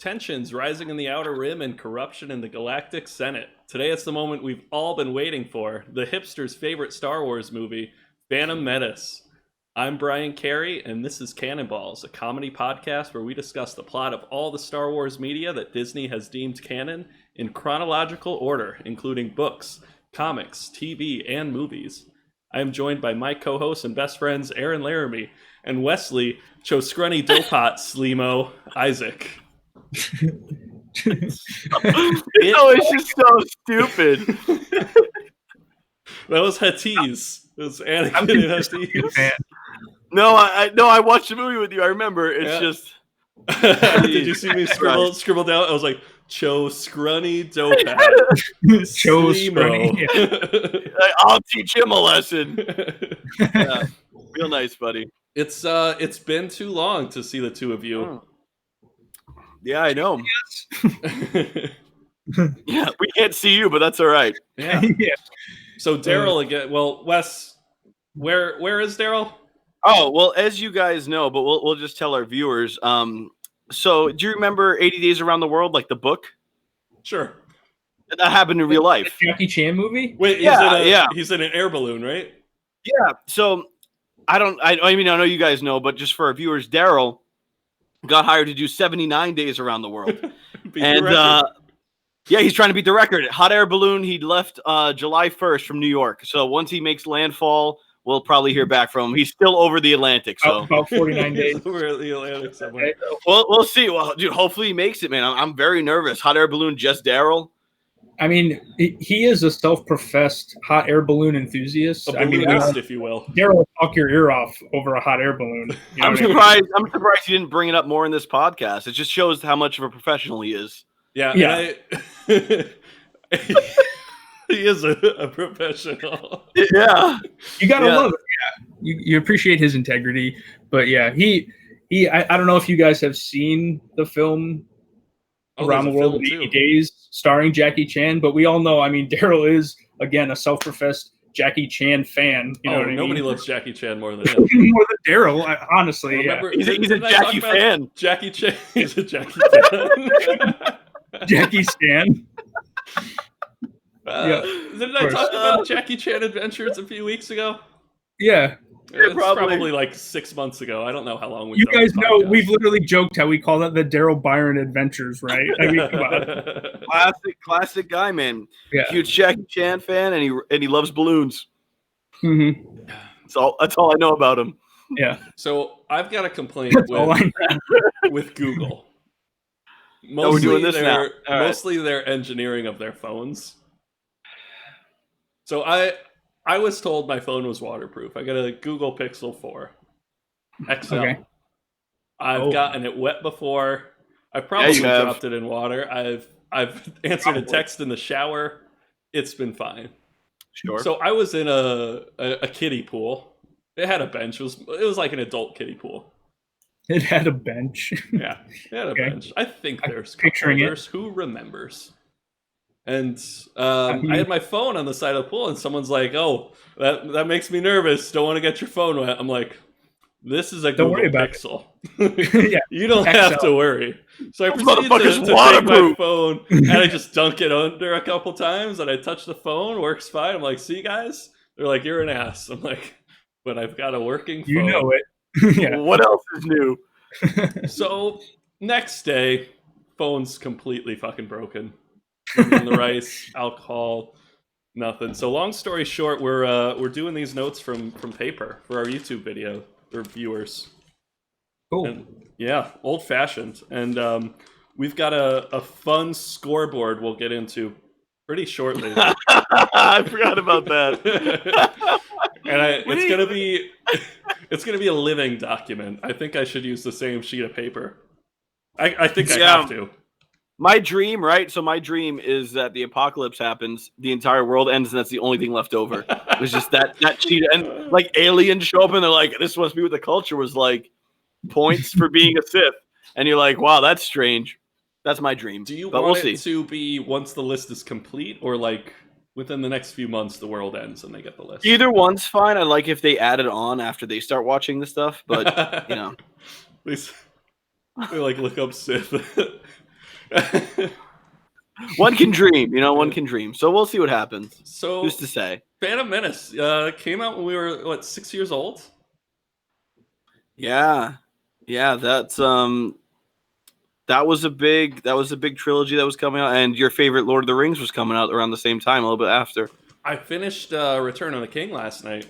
tensions rising in the Outer Rim, and corruption in the Galactic Senate. Today it's the moment we've all been waiting for, the hipster's favorite Star Wars movie, Phantom Menace. I'm Brian Carey, and this is Cannonballs, a comedy podcast where we discuss the plot of all the Star Wars media that Disney has deemed canon in chronological order, including books, comics, TV, and movies. I am joined by my co-hosts and best friends Aaron Laramie and Wesley Choscrunny Dopot Slimo Isaac. It's just so stupid. That was Hatice. It was Anakin and Hatice. No, I watched the movie with you. I remember. It's just. Did you see me scribble down? I was like, Choscrunny Dopot. Choscrunny. I'll teach him a lesson. Yeah, real nice, buddy. It's been too long to see the two of you. Oh. Yeah, I know. Yeah, we can't see you, but that's all right. Yeah. Yeah. So Daryl again. Well, Wes, where is Daryl? Oh, well, as you guys know, but we'll just tell our viewers. So do you remember 80 Days Around the World, like the book? Sure. That happened in real life. The Jackie Chan movie? Wait, he's in an air balloon, right? Yeah. So I mean, I know you guys know, but just for our viewers, Daryl got hired to do 79 days around the world. And yeah, he's trying to beat the record. Hot air balloon, he left July 1st from New York. So once he makes landfall, we'll probably hear back from him. He's still over the Atlantic. So about 49 days. Over the Atlantic somewhere. Well, we'll see. Well, dude, hopefully he makes it, man. I'm very nervous. Hot air balloon, just Daryl. I mean, he is a self-professed hot air balloon enthusiast. A balloonist, if you will. Daryl will talk your ear off over a hot air balloon. You know I'm surprised he didn't bring it up more in this podcast. It just shows how much of a professional he is. Yeah. He is a professional. Yeah. You gotta love it. Yeah. You appreciate his integrity. But yeah, I don't know if you guys have seen the film Around the World in 80 Days starring Jackie Chan, but we all know, I mean, Daryl is, again, a self-professed Jackie Chan fan. You know what I mean? Nobody loves Jackie Chan more than him. More than Daryl, honestly. Remember, he's a Jackie fan. Jackie Chan. He's a Jackie fan. Jackie Stan. Didn't I talk about Jackie Chan Adventures a few weeks ago? Yeah. It's probably like 6 months ago. I don't know how long we've You guys know we've literally joked how we call that the Daryl Byron Adventures, right? I mean, come on. Classic guy, man. Yeah. Huge Jackie Chan fan, and he loves balloons. Mm-hmm. That's all I know about him. Yeah. So I've got a complaint with Google. We're doing this now. Mostly their engineering of their phones. So I was told my phone was waterproof. I got a Google Pixel 4 XL. Okay. I've gotten it wet before. I've probably dropped it in water. I've answered a text in the shower. It's been fine. Sure. So I was in a kiddie pool. It had a bench. It was like an adult kiddie pool. It had a bench. Yeah, it had a bench. I think there's picturing holders. Who remembers? And I had my phone on the side of the pool, and someone's like, "Oh, that makes me nervous. Don't want to get your phone wet." I'm like, "This is a Google Pixel. Yeah, you don't have to worry." So I proceeded to take my phone, and I just dunk it under a couple times, and I touch the phone. Works fine. I'm like, "See, guys?" They're like, "You're an ass." I'm like, "But I've got a working phone." You know it. Yeah. What else is new? So next day, phone's completely fucking broken. On the rice, alcohol, nothing. So long story short, we're doing these notes from paper for our YouTube video for viewers. Cool. And, yeah, old fashioned, and we've got a fun scoreboard we'll get into pretty shortly. I forgot about that. And it's gonna be a living document. I think I should use the same sheet of paper. I think I have to. My dream, right? So my dream is that the apocalypse happens, the entire world ends, and that's the only thing left over. It was just that cheetah, and like aliens show up, and they're like, "This must be what the culture was like." Points for being a Sith, and you're like, "Wow, that's strange." That's my dream. Do you want it to be once the list is complete, or like within the next few months the world ends and they get the list? Either one's fine. I like if they add it on after they start watching the stuff, but you know, they like look up Sith. One can dream, one can dream. So we'll see what happens. So who's to say? Phantom Menace came out when we were 6 years old. Yeah, that's that was a big trilogy that was coming out, and your favorite Lord of the Rings was coming out around the same time, a little bit after. I finished Return of the King last night.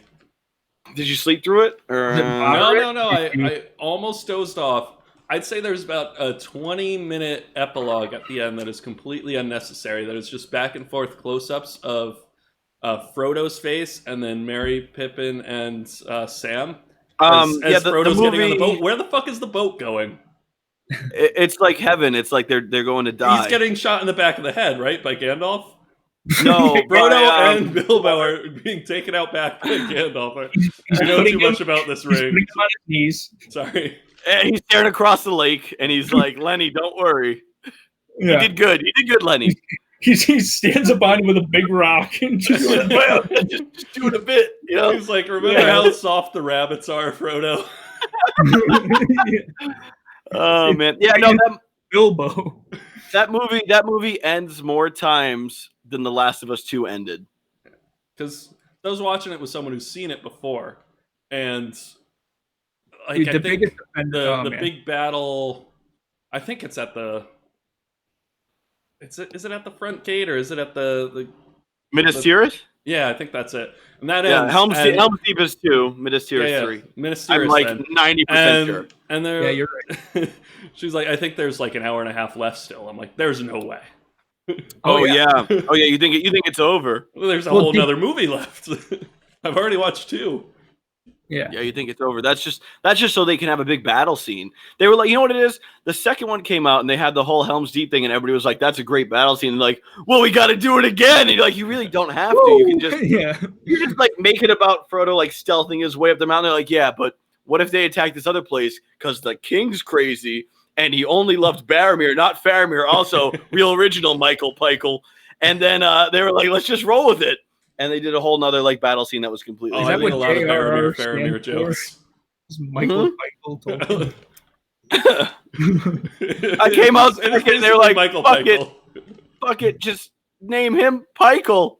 Did you sleep through it? Or... No. I almost dozed off. I'd say there's about a 20-minute epilogue at the end that is completely unnecessary. That is just back and forth close-ups of Frodo's face and then Merry, Pippin, and Sam. As Frodo's getting on the boat. Where the fuck is the boat going? It's like heaven. It's like they're going to die. He's getting shot in the back of the head, right, by Gandalf? No, Frodo and Bilbo are being taken out back by Gandalf. I know too much about this ring. He's on his knees. Sorry. And he's staring across the lake, and he's like, "Lenny, don't worry. Yeah. You did good. You did good, Lenny." He stands up on him with a big rock and just doing a bit. He's like, "Remember how soft the rabbits are, Frodo?" Oh man, yeah, no, Bilbo. That movie ends more times than The Last of Us 2 ended. Because I was watching it with someone who's seen it before, and like Dude, I think the big battle. I think it's at the. Is it at the front gate or is it at the Minas Tirith? Yeah, I think that's it. And that ends. Helm's Deep is 2. Minas Tirith 3. Minas Tirith. I'm like 90% sure. And yeah, you're right. She's like, I think there's like an hour and a half left still. I'm like, there's no way. Oh yeah. You think it's over? Well, there's a whole nother movie left. I've already watched 2. Yeah, you think it's over. That's just so they can have a big battle scene. They were like, you know what it is? The second one came out and they had the whole Helm's Deep thing, and everybody was like, "That's a great battle scene." And like, well, we got to do it again. And you're like, you really don't have to. You can just you just like make it about Frodo like stealthing his way up the mountain. They're like, yeah, but what if they attack this other place because the king's crazy and he only loved Boromir, not Faramir? Also, real original Michael Peichel. And then they were like, let's just roll with it. And they did a whole nother like battle scene that was completely. I think a lot of Faramir jokes. Michael Peichel told me. I came out and they were like, Michael fuck it, just name him Peichel.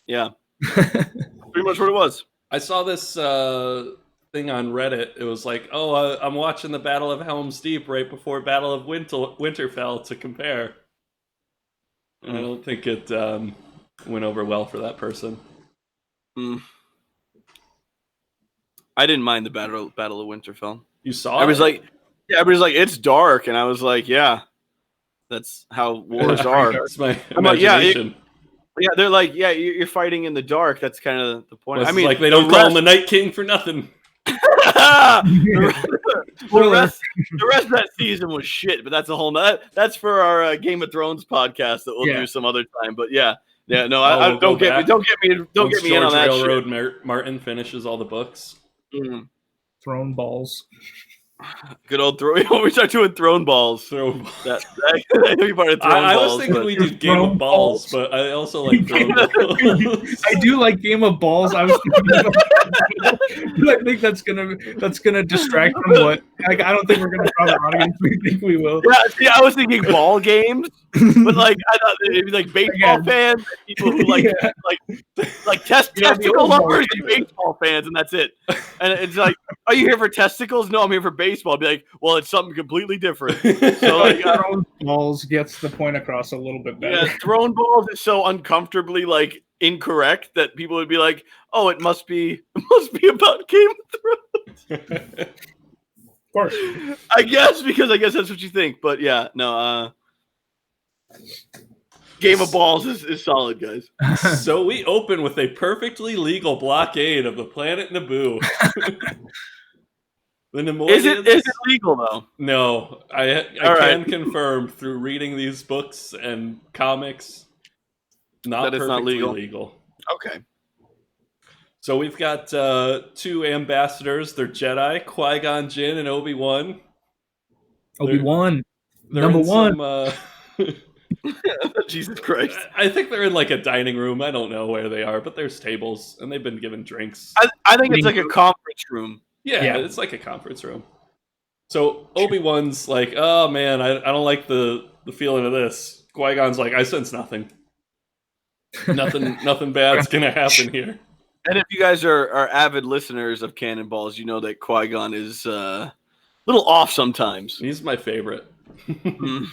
Yeah, pretty much what it was. I saw this thing on Reddit. It was like, I'm watching the Battle of Helm's Deep right before Battle of Winterfell to compare. And I don't think it went over well for that person. I didn't mind the Battle of Winterfell. You saw it? Everybody's like, it's dark, and I was like, yeah, that's how wars are. It's my imagination. Yeah, they're like, yeah, you're fighting in the dark. That's kind of the point. Well, I mean, like they don't call him the Night King for nothing. the rest of that season was shit, but that's a whole that's for our Game of Thrones podcast that we'll do some other time. But yeah, no, I don't get me in on that Railroad shit. Martin finishes all the books. Mm-hmm. Throne balls. Good old we start doing throne balls. That be part of throne I balls. was thinking we did Game of Balls, but I also like throne balls. I do like Game of Balls. I was thinking I think that's gonna distract from what. I don't think we're gonna draw the audience. We think we will. Yeah, see, I was thinking ball games, but like I thought it'd be like baseball fans, people who like testicle lovers and baseball fans, and that's it. And it's like, are you here for testicles? No, I'm here for baseball. I'll be like, well, it's something completely different. So like, throne balls gets the point across a little bit better. Yeah, throne balls is so uncomfortably like incorrect that people would be like, oh, it must be about Game of Thrones. Of course. I guess that's what you think. But yeah, no, Game of Balls is solid, guys. So we open with a perfectly legal blockade of the planet Naboo. The is it legal though? No, I can confirm through reading these books and comics, that it's not legal. Okay. So we've got 2 ambassadors. They're Jedi, Qui-Gon Jinn and Obi-Wan. Obi-Wan, number one. Jesus Christ! I think they're in like a dining room. I don't know where they are, but there's tables and they've been given drinks. I think it's like a conference room. Yeah, it's like a conference room. So Obi-Wan's like, oh man, I don't like the the feeling of this. Qui-Gon's like, I sense nothing. Nothing bad's gonna happen here. And if you guys are avid listeners of Cannonballs, you know that Qui-Gon is a little off sometimes. He's my favorite. Mm.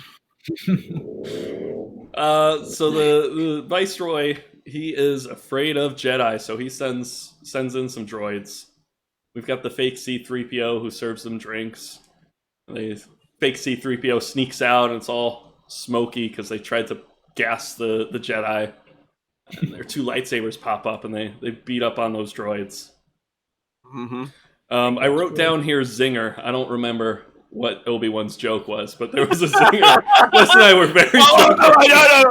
So the Viceroy, he is afraid of Jedi, so he sends in some droids. We've got the fake C-3PO who serves them drinks. The fake C-3PO sneaks out, and it's all smoky because they tried to gas the Jedi. And their 2 lightsabers pop up, and they beat up on those droids. Mm-hmm. I wrote down here Zinger. I don't remember what Obi-Wan's joke was, but there was a Zinger. Wes and I were very no.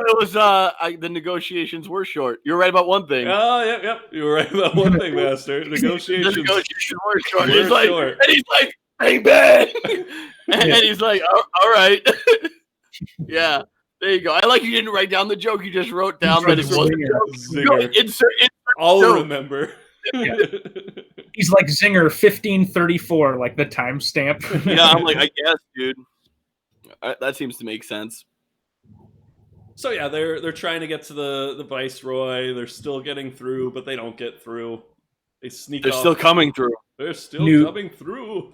It was the negotiations were short. You're right about one thing. Oh, yep. You were right about one thing, Master. Negotiations were short. Short. And he's like, bang, bang. And he's like, all right. Yeah. There you go. I like you didn't write down the joke. You just wrote down that it was Zinger. Insert I'll joke. remember. Yeah. He's like Zinger 1534, like the timestamp. Yeah, I'm like, I guess, dude. That seems to make sense. So yeah, they're trying to get to the Viceroy. They're still getting through, but they don't get through. They sneak They're off. still coming through. They're still coming through.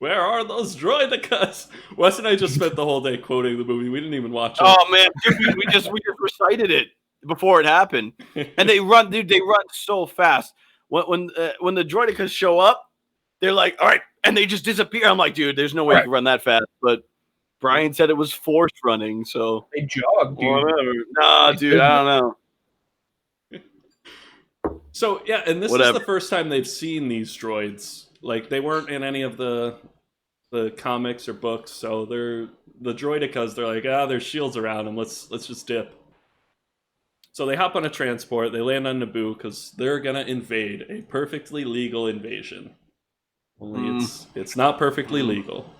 Where are those droidicas? Wes and I just spent the whole day quoting the movie. We didn't even watch it. Oh man, dude, we just recited it before it happened, and they run, dude. They run so fast. When the droidicas show up, they're like, all right, and they just disappear. I'm like, dude, there's no way you can run that fast. But Brian said it was forced running, so they jog, dude. Whatever. Nah, dude, I don't know. So yeah, and this is the first time they've seen these droids. Like they weren't in any of the comics or books, so the droidicas. They're like, there's shields around them. Let's just dip. So they hop on a transport. They land on Naboo because they're gonna invade, a perfectly legal invasion. Only it's not perfectly legal.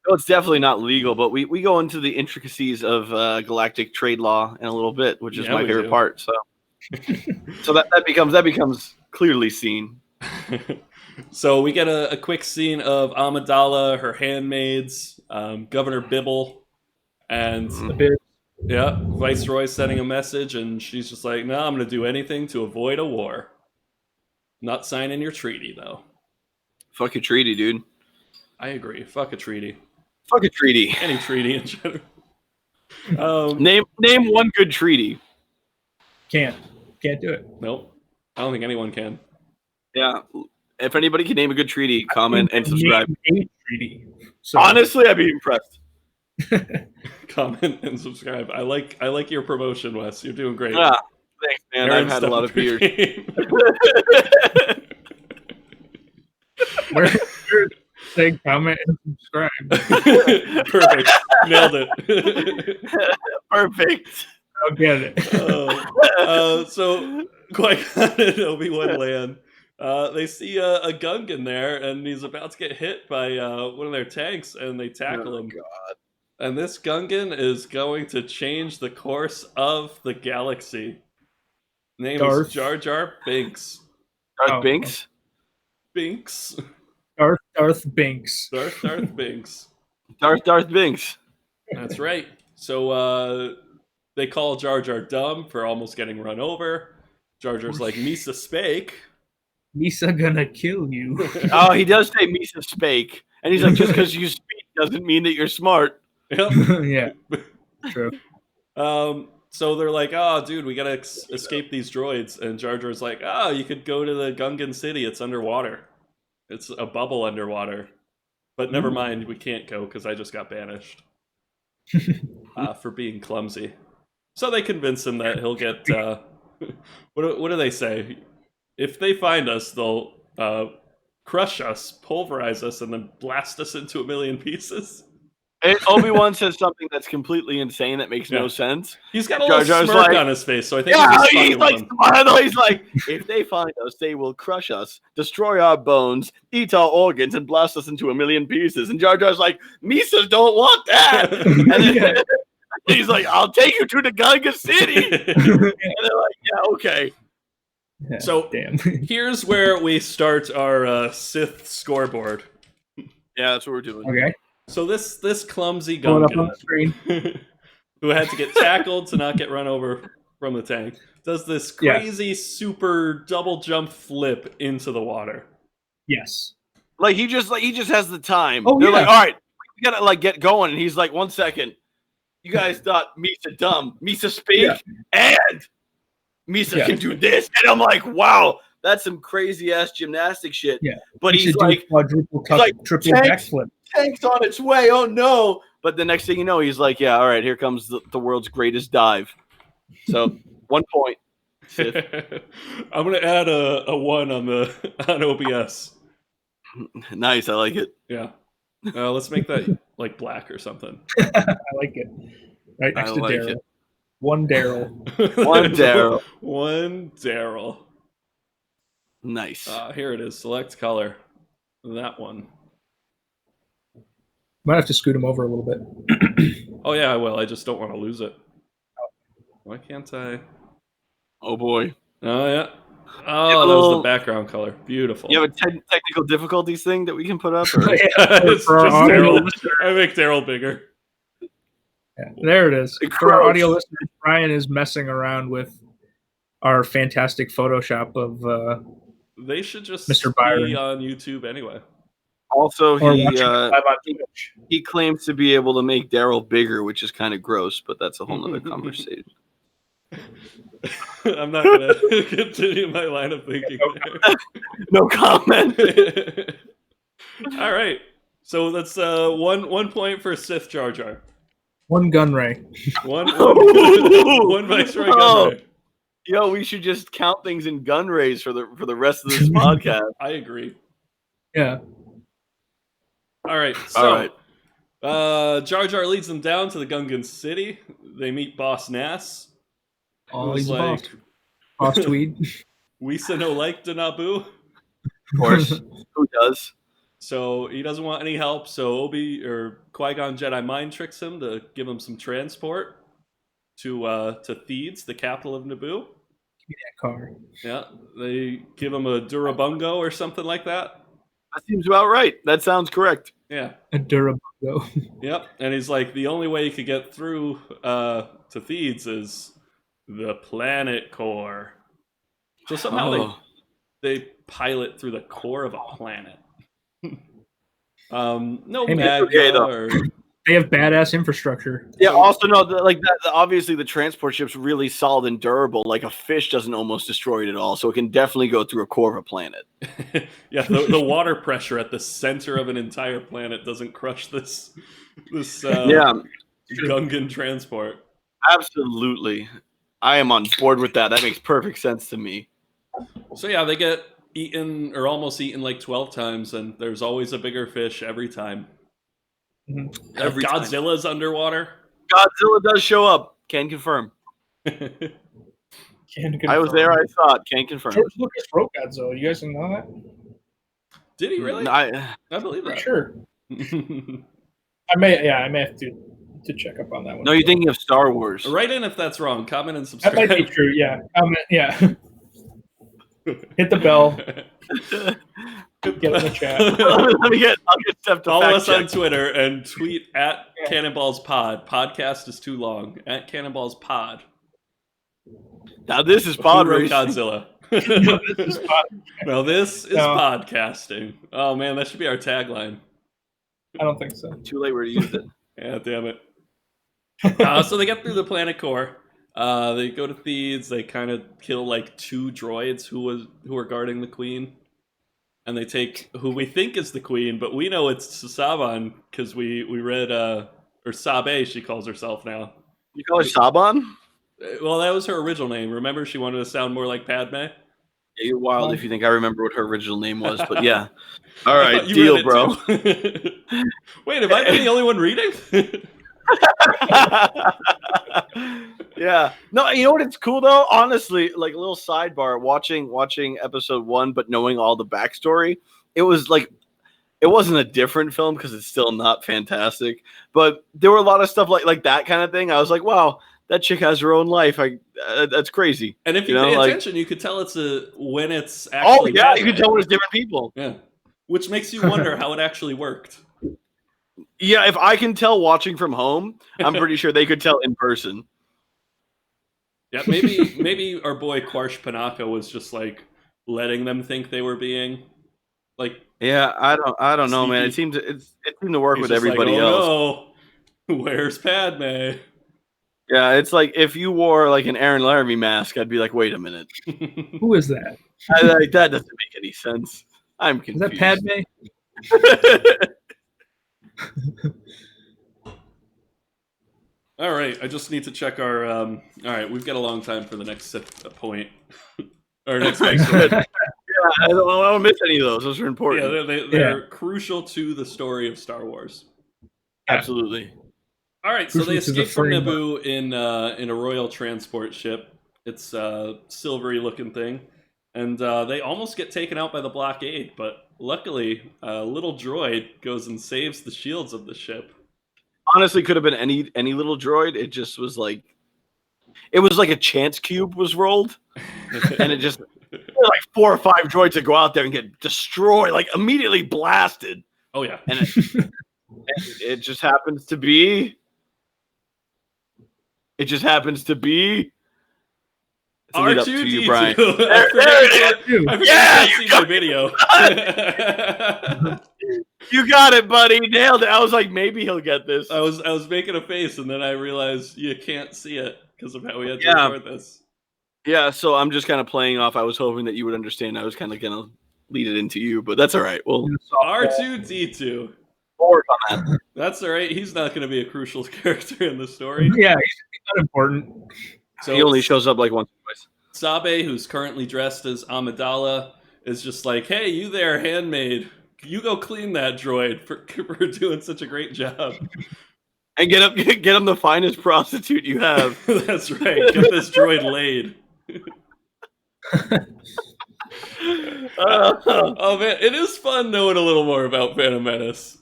No, it's definitely not legal. But we go into the intricacies of galactic trade law in a little bit, which is my favorite part. So so that becomes clearly seen. So we get a quick scene of Amidala, her handmaids, Governor Bibble, and Viceroy sending a message, and she's just like, "No, I'm going to do anything to avoid a war. Not signing your treaty, though." Fuck your treaty, dude. I agree. Fuck a treaty. Fuck a treaty. Any treaty in general. Name one good treaty. Can't do it. Nope. I don't think anyone can. Yeah. If anybody can name a good treaty, comment and subscribe. A treaty. So. Honestly, I'd be impressed. Comment and subscribe. I like your promotion, Wes. You're doing great. Ah, thanks, man. I've had a lot of beers. Say comment and subscribe. Perfect. Nailed it. Perfect. I'll get it. So Qui-Gon and Obi-Wan land. They see a Gungan there, and he's about to get hit by one of their tanks, and they tackle him. God. And this Gungan is going to change the course of the galaxy. Name is Jar Jar Binks. Darth Binks? Binks. Darth Binks. Darth Binks. Darth Binks. That's right. So they call Jar Jar dumb for almost getting run over. Jar Jar's like, Misa spake. Misa gonna kill you. Oh, he does say Misa spake. And he's like, just because you speak doesn't mean that you're smart. Yep. Yeah. True. So they're like, oh, dude, we gotta escape these droids. And Jar Jar's like, oh, you could go to the Gungan city. It's underwater. It's a bubble underwater. But never mind, we can't go because I just got banished for being clumsy. So they convince him that he'll get... what do they say? If they find us, they'll crush us, pulverize us, and then blast us into a million pieces. Obi-Wan says something that's completely insane that makes no sense. He's got a little smirk on his face, so I think he's like, if they find us, they will crush us, destroy our bones, eat our organs, and blast us into a million pieces. And Jar Jar's like, Misas don't want that. And then he's like, I'll take you to the Gungan city. And they're like, yeah, okay. Yeah, so here's where we start our Sith scoreboard. Yeah, that's what we're doing. Okay. So this clumsy Pull it up on Gungan the screen. who had to get tackled to not get run over from the tank does this crazy super double jump flip into the water. Yes. Like he just has the time. Oh, They're yeah. like, all right, we gotta like get going. And he's like, 1 second. You guys thought Misa dumb. Misa speak and Misa can do this. And I'm like, wow, that's some crazy ass gymnastic shit. Yeah. But he's like quadruple triple backflip. Tank's on its way. Oh no. But the next thing you know, he's like, yeah, all right, here comes the world's greatest dive. So 1 point. I'm gonna add a 1 on OBS. Nice, I like it. Yeah. Let's make that like black or something. I like it. Right next to Daryl. One Daryl. One Daryl. One Daryl. Nice. Here it is. Select color. That one. Might have to scoot him over a little bit. Oh yeah, I will. I just don't want to lose it. Why can't I? Oh boy. Oh yeah. Oh, that was the background color. Beautiful. You have a technical difficulties thing that we can put up? It's for just Daryl. I make Daryl bigger. Yeah, there it is. For our audio listeners, Brian is messing around with our fantastic Photoshop of they should just Mr. Byron be on YouTube anyway. Also, he claims to be able to make Daryl bigger, which is kind of gross, but that's a whole nother conversation. I'm not going to continue my line of thinking there. No comment. All right. So that's one point for Sith Jar Jar. One gun ray. One Viceroy gun ray. Yo, we should just count things in gun rays for the rest of this podcast. I agree. Yeah. All right. So, Jar Jar leads them down to the Gungan city. They meet Boss Nass. Oh, he's like, Boss Tweed. We no like to Naboo. Of course. Who does? So he doesn't want any help. So Qui-Gon Jedi mind tricks him to give him some transport to Theeds, the capital of Naboo. Give me that car. Yeah, they give him a Durabungo or something like that. That seems about right. That sounds correct. Yeah. A Durabungo. Yep. And he's like, the only way you could get through to Theeds is the planet core. So somehow they pilot through the core of a planet. No magma They have badass infrastructure. Yeah. Also, no, obviously, the transport ship's really solid and durable. Like a fish doesn't almost destroy it at all, so it can definitely go through a core of a planet. Yeah, the water pressure at the center of an entire planet doesn't crush this Gungan transport. Absolutely, I am on board with that. That makes perfect sense to me. So yeah, they get eaten or almost eaten like 12 times, and there's always a bigger fish every time. Mm-hmm. Godzilla's underwater. Godzilla does show up. Can confirm. I was there. I saw it. Can confirm. George Lucas wrote Godzilla. You guys know that? Did he really? I believe that. Sure. I may have to check up on that one. No, you're thinking of Star Wars. Write in if that's wrong. Comment and subscribe. That might be true. Yeah. Yeah. Hit the bell. Get in the chat. I'll get Steph to follow us check on Twitter and tweet at Cannonballs Pod. Podcast is too long. At Cannonballs Pod. Now this is pod racing. Godzilla. Now this is podcasting. Oh man, that should be our tagline. I don't think so. Too late. We're to use it. Yeah, damn it. So they get through the planet core. They go to Theeds. They kind of kill like 2 droids who are guarding the queen. And they take who we think is the queen, but we know it's Saban because we read or Sabe she calls herself now. You call her Saban? Well, that was her original name. Remember, she wanted to sound more like Padme. Yeah, you're wild if you think I remember what her original name was, but yeah. All right, deal, bro. Wait, have I been the only one reading? Yeah. No, you know what? It's cool though. Honestly, like a little sidebar, watching episode 1, but knowing all the backstory, it was like it wasn't a different film because it's still not fantastic. But there were a lot of stuff like that kind of thing. I was like, wow, that chick has her own life. That's crazy. And if you pay attention, you could tell when it's actually. Oh yeah, you could tell when it's different people. Yeah, which makes you wonder how it actually worked. Yeah, if I can tell watching from home, I'm pretty sure they could tell in person. Yeah, maybe our boy Quarsh Panaka was just like letting them think they were being like. Yeah, I don't know, man. Sneaky. It seemed to work He's with just everybody like, else. oh no, where's Padme? Yeah, it's like if you wore like an Aaron Laramie mask, I'd be like, wait a minute. Who is that? That doesn't make any sense. I'm Is confused. that Padme? All right, I just need to check our. All right, we've got a long time for the next point. Our next Good. Yeah, I don't miss any of those. Those are important. Yeah, they're crucial to the story of Star Wars. Absolutely. All right, so they escape from Naboo in a royal transport ship. It's a silvery-looking thing, and they almost get taken out by the blockade. But luckily, a little droid goes and saves the shields of the ship. Honestly, could have been any little droid. It just was like, it was like a chance cube was rolled, and it just like 4 or 5 droids that go out there and get destroyed, like immediately blasted. Oh yeah, and it just happens to be. It just happens to be. R2D2. Brian. I forgot you can't see my video. You got it, buddy. Nailed it. I was like, maybe he'll get this. I was making a face, and then I realized you can't see it because of how we had to record this. Yeah, so I'm just kind of playing off. I was hoping that you would understand. I was kind of gonna lead it into you, but that's all right. Well, R2D2. Work on that. That's all right. He's not going to be a crucial character in the story. Yeah, he's not important. So he only shows up like once or twice. Sabe, who's currently dressed as Amidala, is just like, "Hey, you there, handmaid? You go clean that droid for doing such a great job, and get him the finest prostitute you have." That's right. Get this droid laid. Oh man, it is fun knowing a little more about Phantom Menace.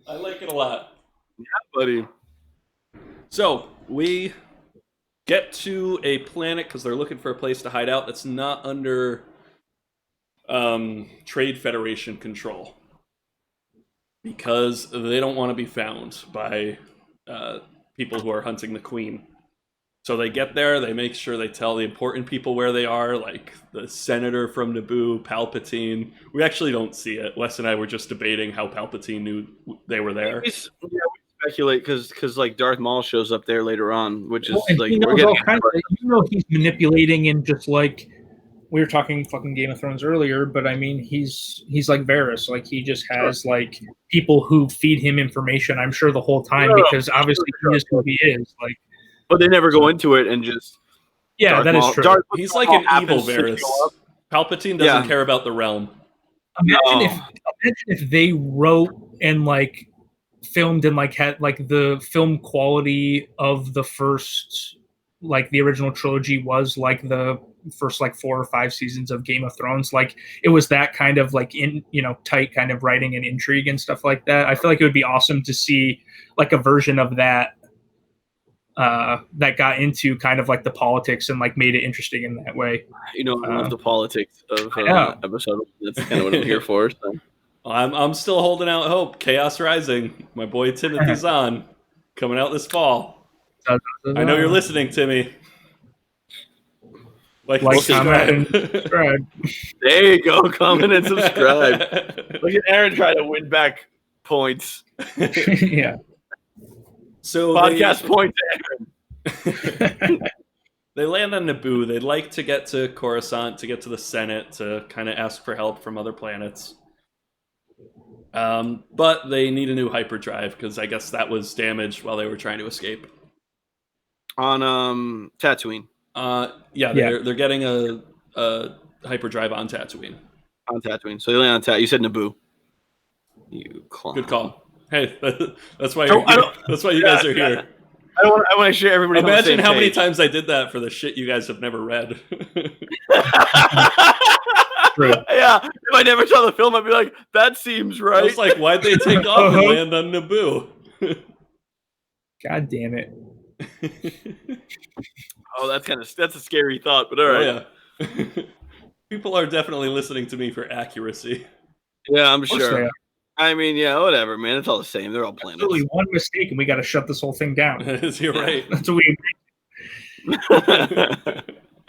I like it a lot. Yeah, buddy. So we get to a planet because they're looking for a place to hide out that's not under Trade Federation control, because they don't want to be found by people who are hunting the Queen. So they get there, they make sure they tell the important people where they are, like the senator from Naboo, Palpatine. We actually don't see it. Wes and I were just debating how Palpatine knew they were there. We speculate because like Darth Maul shows up there later on, which is like he's manipulating, and just like we were talking fucking Game of Thrones earlier, but I mean he's like Varys, like he just has like people who feed him information, I'm sure, the whole time, because obviously he is who he is, like. But they never go into it and just. Yeah, that is true. He's like an evil Varys. Palpatine doesn't care about the realm. Imagine if they wrote and like filmed and like had like the film quality of the first, like the original trilogy was like the first like 4 or 5 seasons of Game of Thrones. Like it was that kind of like tight kind of writing and intrigue and stuff like that. I feel like it would be awesome to see like a version of that. That got into kind of like the politics and like made it interesting in that way. I love the politics of episode. That's kind of what I'm here for. So. I'm still holding out hope. Chaos Rising, my boy Timothy Zahn, coming out this fall. I know you're listening, Timmy. Like comment, and subscribe. There you go. Comment and subscribe. Look at Aaron trying to win back points. Yeah. So podcast points, Aaron. They land on Naboo. They'd like to get to Coruscant, to get to the Senate, to kind of ask for help from other planets. But they need a new hyperdrive because I guess that was damaged while they were trying to escape. On Tatooine. They're getting a hyperdrive on Tatooine. On Tatooine. So they land on Tatooine. You said Naboo. You clown. Good call. Hey, that's why you're here. That's why you guys are here. I want to share everybody. Imagine how many times I did that for the shit you guys have never read. True. Yeah, if I never saw the film, I'd be like, that seems right. I was like, why'd they take off and land on Naboo? God damn it. Oh, that's a scary thought, but all right. Oh, yeah. People are definitely listening to me for accuracy. Yeah, I'm sure. I mean, yeah, whatever, man. It's all the same. They're all planets. Absolutely, one mistake, and we got to shut this whole thing down. You're right. That's what we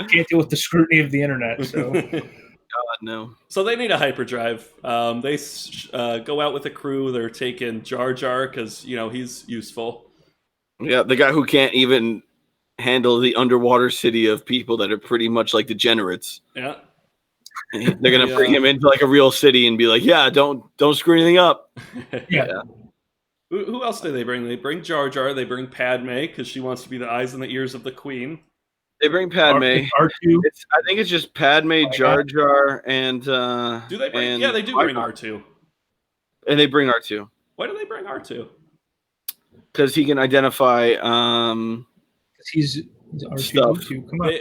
can't deal with the scrutiny of the internet. So, God, no. So they need a hyperdrive. They go out with a crew. They're taking Jar Jar because he's useful. Yeah, the guy who can't even handle the underwater city of people that are pretty much like degenerates. Yeah. They're gonna bring him into like a real city and be like, "Yeah, don't screw anything up." Yeah. Who else do they bring? They bring Jar Jar. They bring Padme because she wants to be the eyes and the ears of the Queen. They bring Padme. R2. I think it's just Padme, Jar Jar, and do they bring? Yeah, they do bring R2. And they bring R2. Why do they bring R2? Because he can identify. He's stuff. Come on.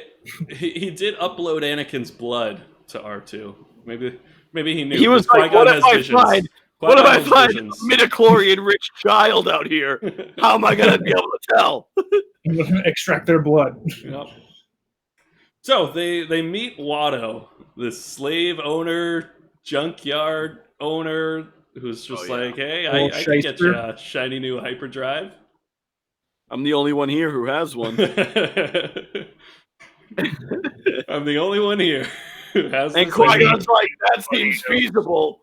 He did upload Anakin's blood to R2. Maybe he knew. He was like, "What if I find a midichlorian rich child out here? How am I gonna be able to tell?" Extract their blood. Yep. So they meet Watto, this slave owner, junkyard owner, who's just like, "Hey, I can get you a shiny new hyperdrive." I'm the only one here who has one. I'm the only one here who has. And Qui-Gon's like, "That seems feasible."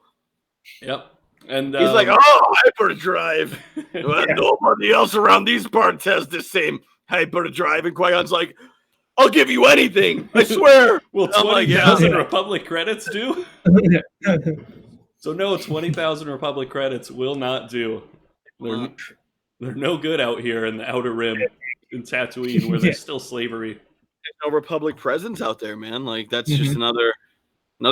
Yep. And he's like, "Oh, hyperdrive. Well, nobody else around these parts has the same hyperdrive." And Qui-Gon's like, "I'll give you anything. I swear." Will 20,000 Republic credits do? So no, 20,000 Republic credits will not do. They're no good out here in the Outer Rim in Tatooine, where there's still slavery. There's no Republic presence out there, man. Like that's just another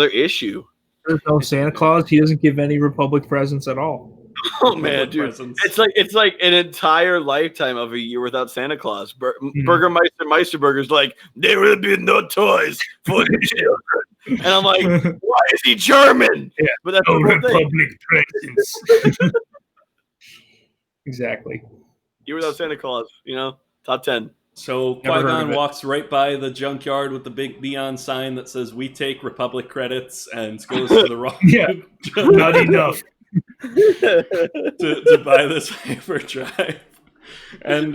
issue. There's no Santa Claus. He doesn't give any Republic presents at all. Oh man, dude! It's like an entire lifetime of a year without Santa Claus. Burgermeister Meisterburger's like, "There will be no toys for the children," and I'm like, "Why is he German?" Yeah, but that's no Republic presents. Exactly. You without Santa Claus, top 10. So Qui-Gon walks right by the junkyard with the big neon sign that says "We take Republic credits" and goes to the wrong. Not enough. to buy this hyperdrive. And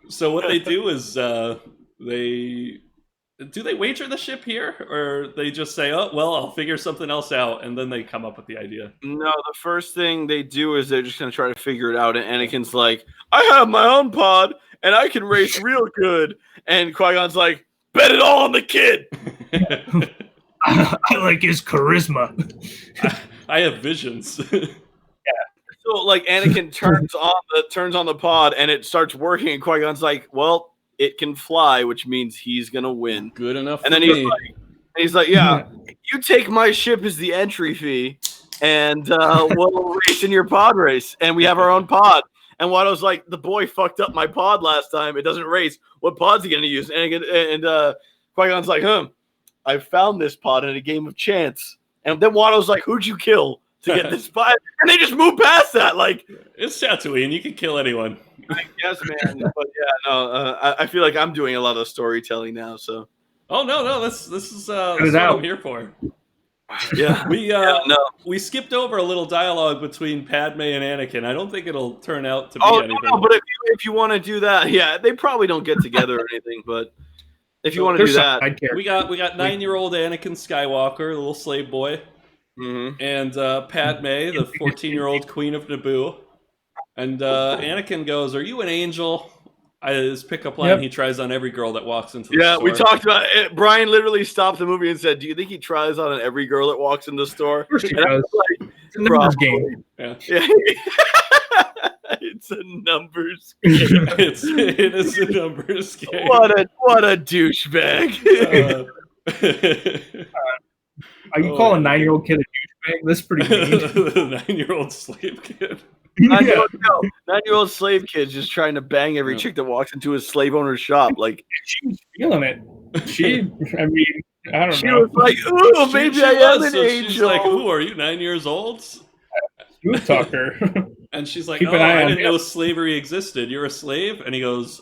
so what they do is they wager the ship here, or they just say, "Oh, well, I'll figure something else out," and then they come up with the idea? No, the first thing they do is they're just going to try to figure it out, and Anakin's like, "I have my own pod, and I can race real good," and Qui-Gon's like, "Bet it all on the kid." I like his charisma. I have visions. So like Anakin turns on the pod and it starts working, and Qui-Gon's like, "Well, it can fly, which means he's gonna win." Good enough. And then he's like, "Yeah, you take my ship as the entry fee, and we'll race in your pod race, and we have our own pod." And Watto's like, "The boy fucked up my pod last time. It doesn't race. What pod's he gonna use?" And Qui-Gon's like, "I found this pod in a game of chance." And then Watto's like, "Who'd you kill to get this pod?" And they just move past that. Like, it's Tatooine. You can kill anyone. I guess, man. But yeah, no. I feel like I'm doing a lot of storytelling now. So. Oh no! This is what I'm here for. Yeah, we skipped over a little dialogue between Padme and Anakin. I don't think it'll turn out to be anything. No, but if you want to do that, yeah, they probably don't get together or anything. But if you want to do that, we got 9-year-old Anakin Skywalker, the little slave boy, and Padme, the 14-year-old Queen of Naboo. And Anakin goes, "Are you an angel?" His pickup line he tries on every girl that walks into the store. Yeah, we talked about it. Brian literally stopped the movie and said, "Do you think he tries on every girl that walks in the store?" It's a numbers game. Yeah. It's a numbers game. It is a numbers game. What a douchebag. Are you calling a 9-year-old kid a douchebag? That's pretty mean. The 9-year-old slave kid. 9-year-old slave kid's just trying to bang every chick that walks into his slave owner's shop. Like, she was feeling it. I don't know. She was like, "Ooh, maybe I am an angel." She's like, "Who are you, 9 years old?" Smooth talker. And she's like, "Oh, I didn't know slavery existed. You're a slave?" And he goes,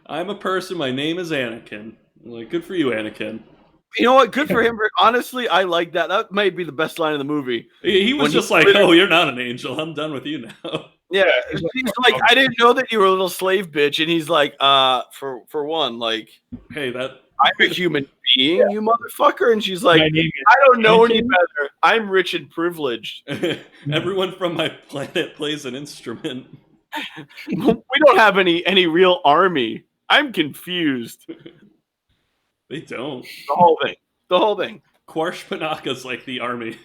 "I'm a person. My name is Anakin." I'm like, "Good for you, Anakin." You know what? Good for him. Honestly, I like that. That might be the best line of the movie. He was just like, "Oh, you're not an angel. I'm done with you now." Yeah, he's like, "I didn't know that you were a little slave bitch," and he's like, for one, like, hey, I'm a human being, you motherfucker," and she's like, "I don't know any better. I'm rich and privileged. Everyone from my planet plays an instrument. We don't have any real army. I'm confused." They don't. The whole thing. Quarsh Panaka's like the army.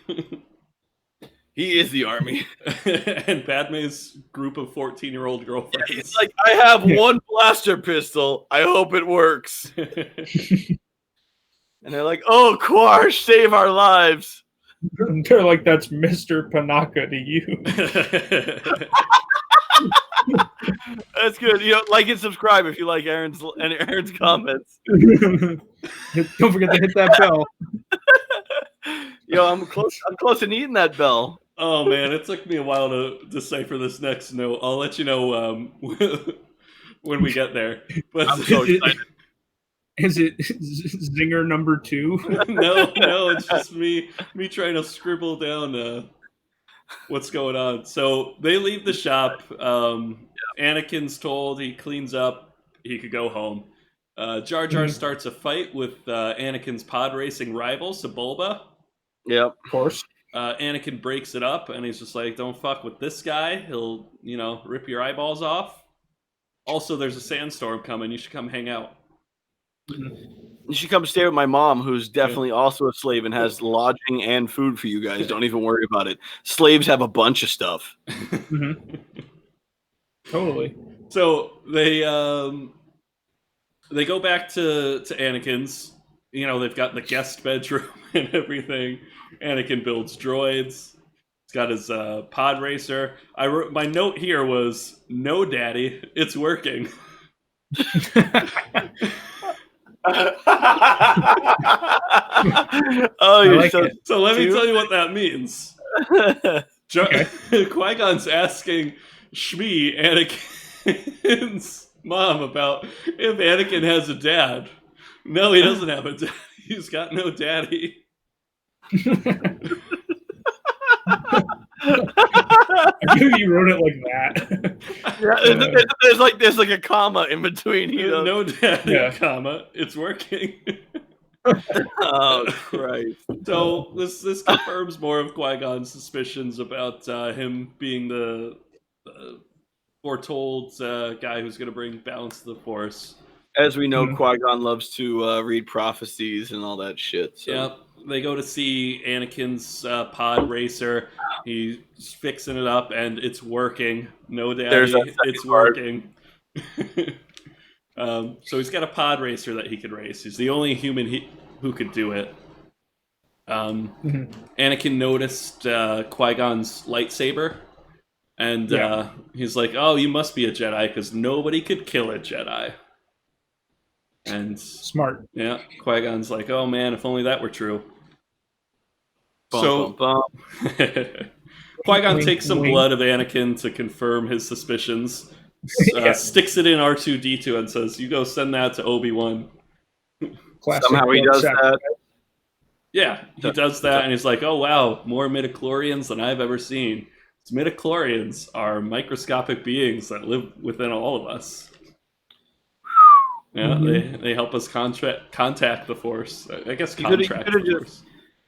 He is the army. And Padme's group of 14-year-old girlfriends. Yeah, he's like, "I have one blaster pistol. I hope it works." And they're like, "Oh, Quarsh, save our lives." They're like, "That's Mr. Panaka to you." That's good. Like and subscribe if you like Aaron's comments. Don't forget to hit that bell. I'm close to needing that bell. Oh man, it took me a while to decipher this next note. I'll let you know when we get there. But I'm so excited. Is it Zinger number 2? No, it's just me trying to scribble down what's going on. So they leave the shop. Anakin's told he cleans up, he could go home. Jar Jar starts a fight with Anakin's pod racing rival, Sebulba. Yep, of course. Anakin breaks it up, and he's just like, "Don't fuck with this guy. He'll, rip your eyeballs off. Also, there's a sandstorm coming. You should come hang out." You should come stay with my mom, who's definitely also a slave and has lodging and food for you guys. Don't even worry about it. Slaves have a bunch of stuff. Totally. So they go back to Anakin's. They've got the guest bedroom and everything. Anakin builds droids. He's got his pod racer. I wrote my note here was, "No, Daddy, it's working." So let me tell you what that means. Qui-Gon's asking Shmi, Anakin's mom, about if Anakin has a dad. No, he doesn't have a dad. He's got no daddy. I knew you wrote it like that. Yeah, there's like a comma in between. No daddy, comma. It's working. Oh Christ! So this confirms more of Qui-Gon's suspicions about him being the foretold guy who's going to bring balance to the Force. As we know, Qui-Gon loves to read prophecies and all that shit. So. Yeah, they go to see Anakin's pod racer. He's fixing it up, and it's working. No daddy, it's working. So he's got a pod racer that he could race. He's the only human who could do it. Anakin noticed Qui-Gon's lightsaber, and he's like, "Oh, you must be a Jedi, because nobody could kill a Jedi." And smart. Yeah, Qui-Gon's like, "Oh man, if only that were true." Bum, bum, bum. Qui-Gon takes some blood of Anakin to confirm his suspicions. Sticks it in R2-D2 and says, "You go send that to Obi-Wan." Somehow he does that. Yeah, he does that, and he's like, "Oh wow, more midichlorians than I've ever seen." Midichlorians are microscopic beings that live within all of us. Yeah, they help us contact the Force. I guess contract the Force.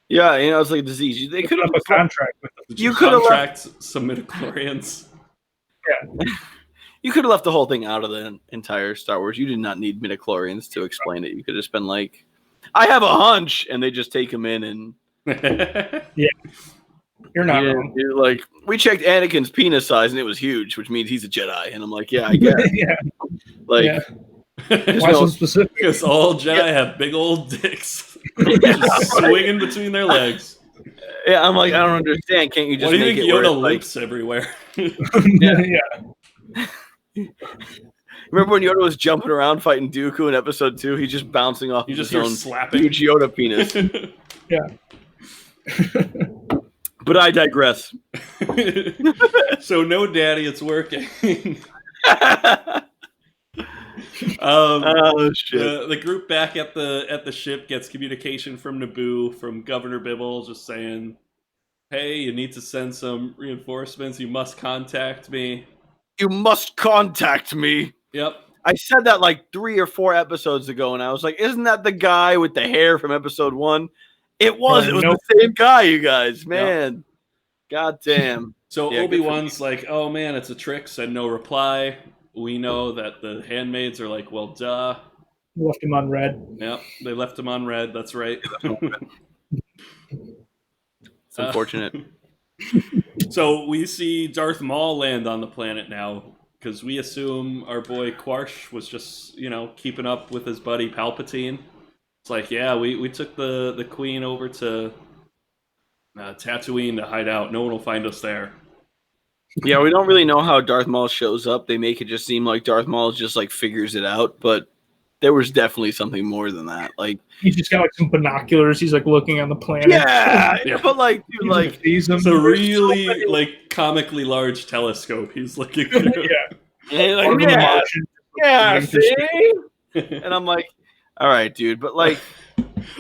Yeah, it's like a disease. They could have a contract with them. You could have left some midichlorians. Yeah. You could have left the whole thing out of the entire Star Wars. You did not need midichlorians to explain it. You could have just been like, "I have a hunch," and they just take him in and yeah. You're not wrong. You're like, "We checked Anakin's penis size and it was huge, which means he's a Jedi." And I'm like, "Yeah, I guess." Yeah. Like, why so specific? Because all Jedi have big old dicks just swinging between their legs. Yeah, I'm like, I don't understand. Can't you just? Why do you make think it Yoda limps everywhere? Yeah. Remember when Yoda was jumping around fighting Dooku in Episode 2? He's just bouncing off You just his hear own slapping. huge Yoda penis. Yeah. But I digress. So no daddy, it's working. Oh shit! The group back at the ship gets communication from Naboo, from Governor Bibble, just saying, "Hey, you need to send some reinforcements. You must contact me." You must contact me. Yep. I said that like 3 or 4 episodes ago, and I was like, "Isn't that the guy with the hair from episode 1?" It was. It was Nope. the same guy, you guys. Man, god damn. So Yeah, Obi-Wan's like, "Oh man, it's a trick." Said no reply. We know that the handmaids are like, "Well, duh." Left him on red. Yep, they left him on red. That's right. It's unfortunate. So we see Darth Maul land on the planet now, because we assume our boy Quarsh was just, keeping up with his buddy Palpatine. It's like, yeah, we took the Queen over to Tatooine to hide out. No one will find us there. Yeah, we don't really know how Darth Maul shows up. They make it just seem like Darth Maul just like figures it out, but there was definitely something more than that. Like he's just got like some binoculars. He's like looking on the planet. Yeah. But like, dude, like it's a really like comically large telescope. He's looking through. Yeah, see? And I'm like, all right, dude, but like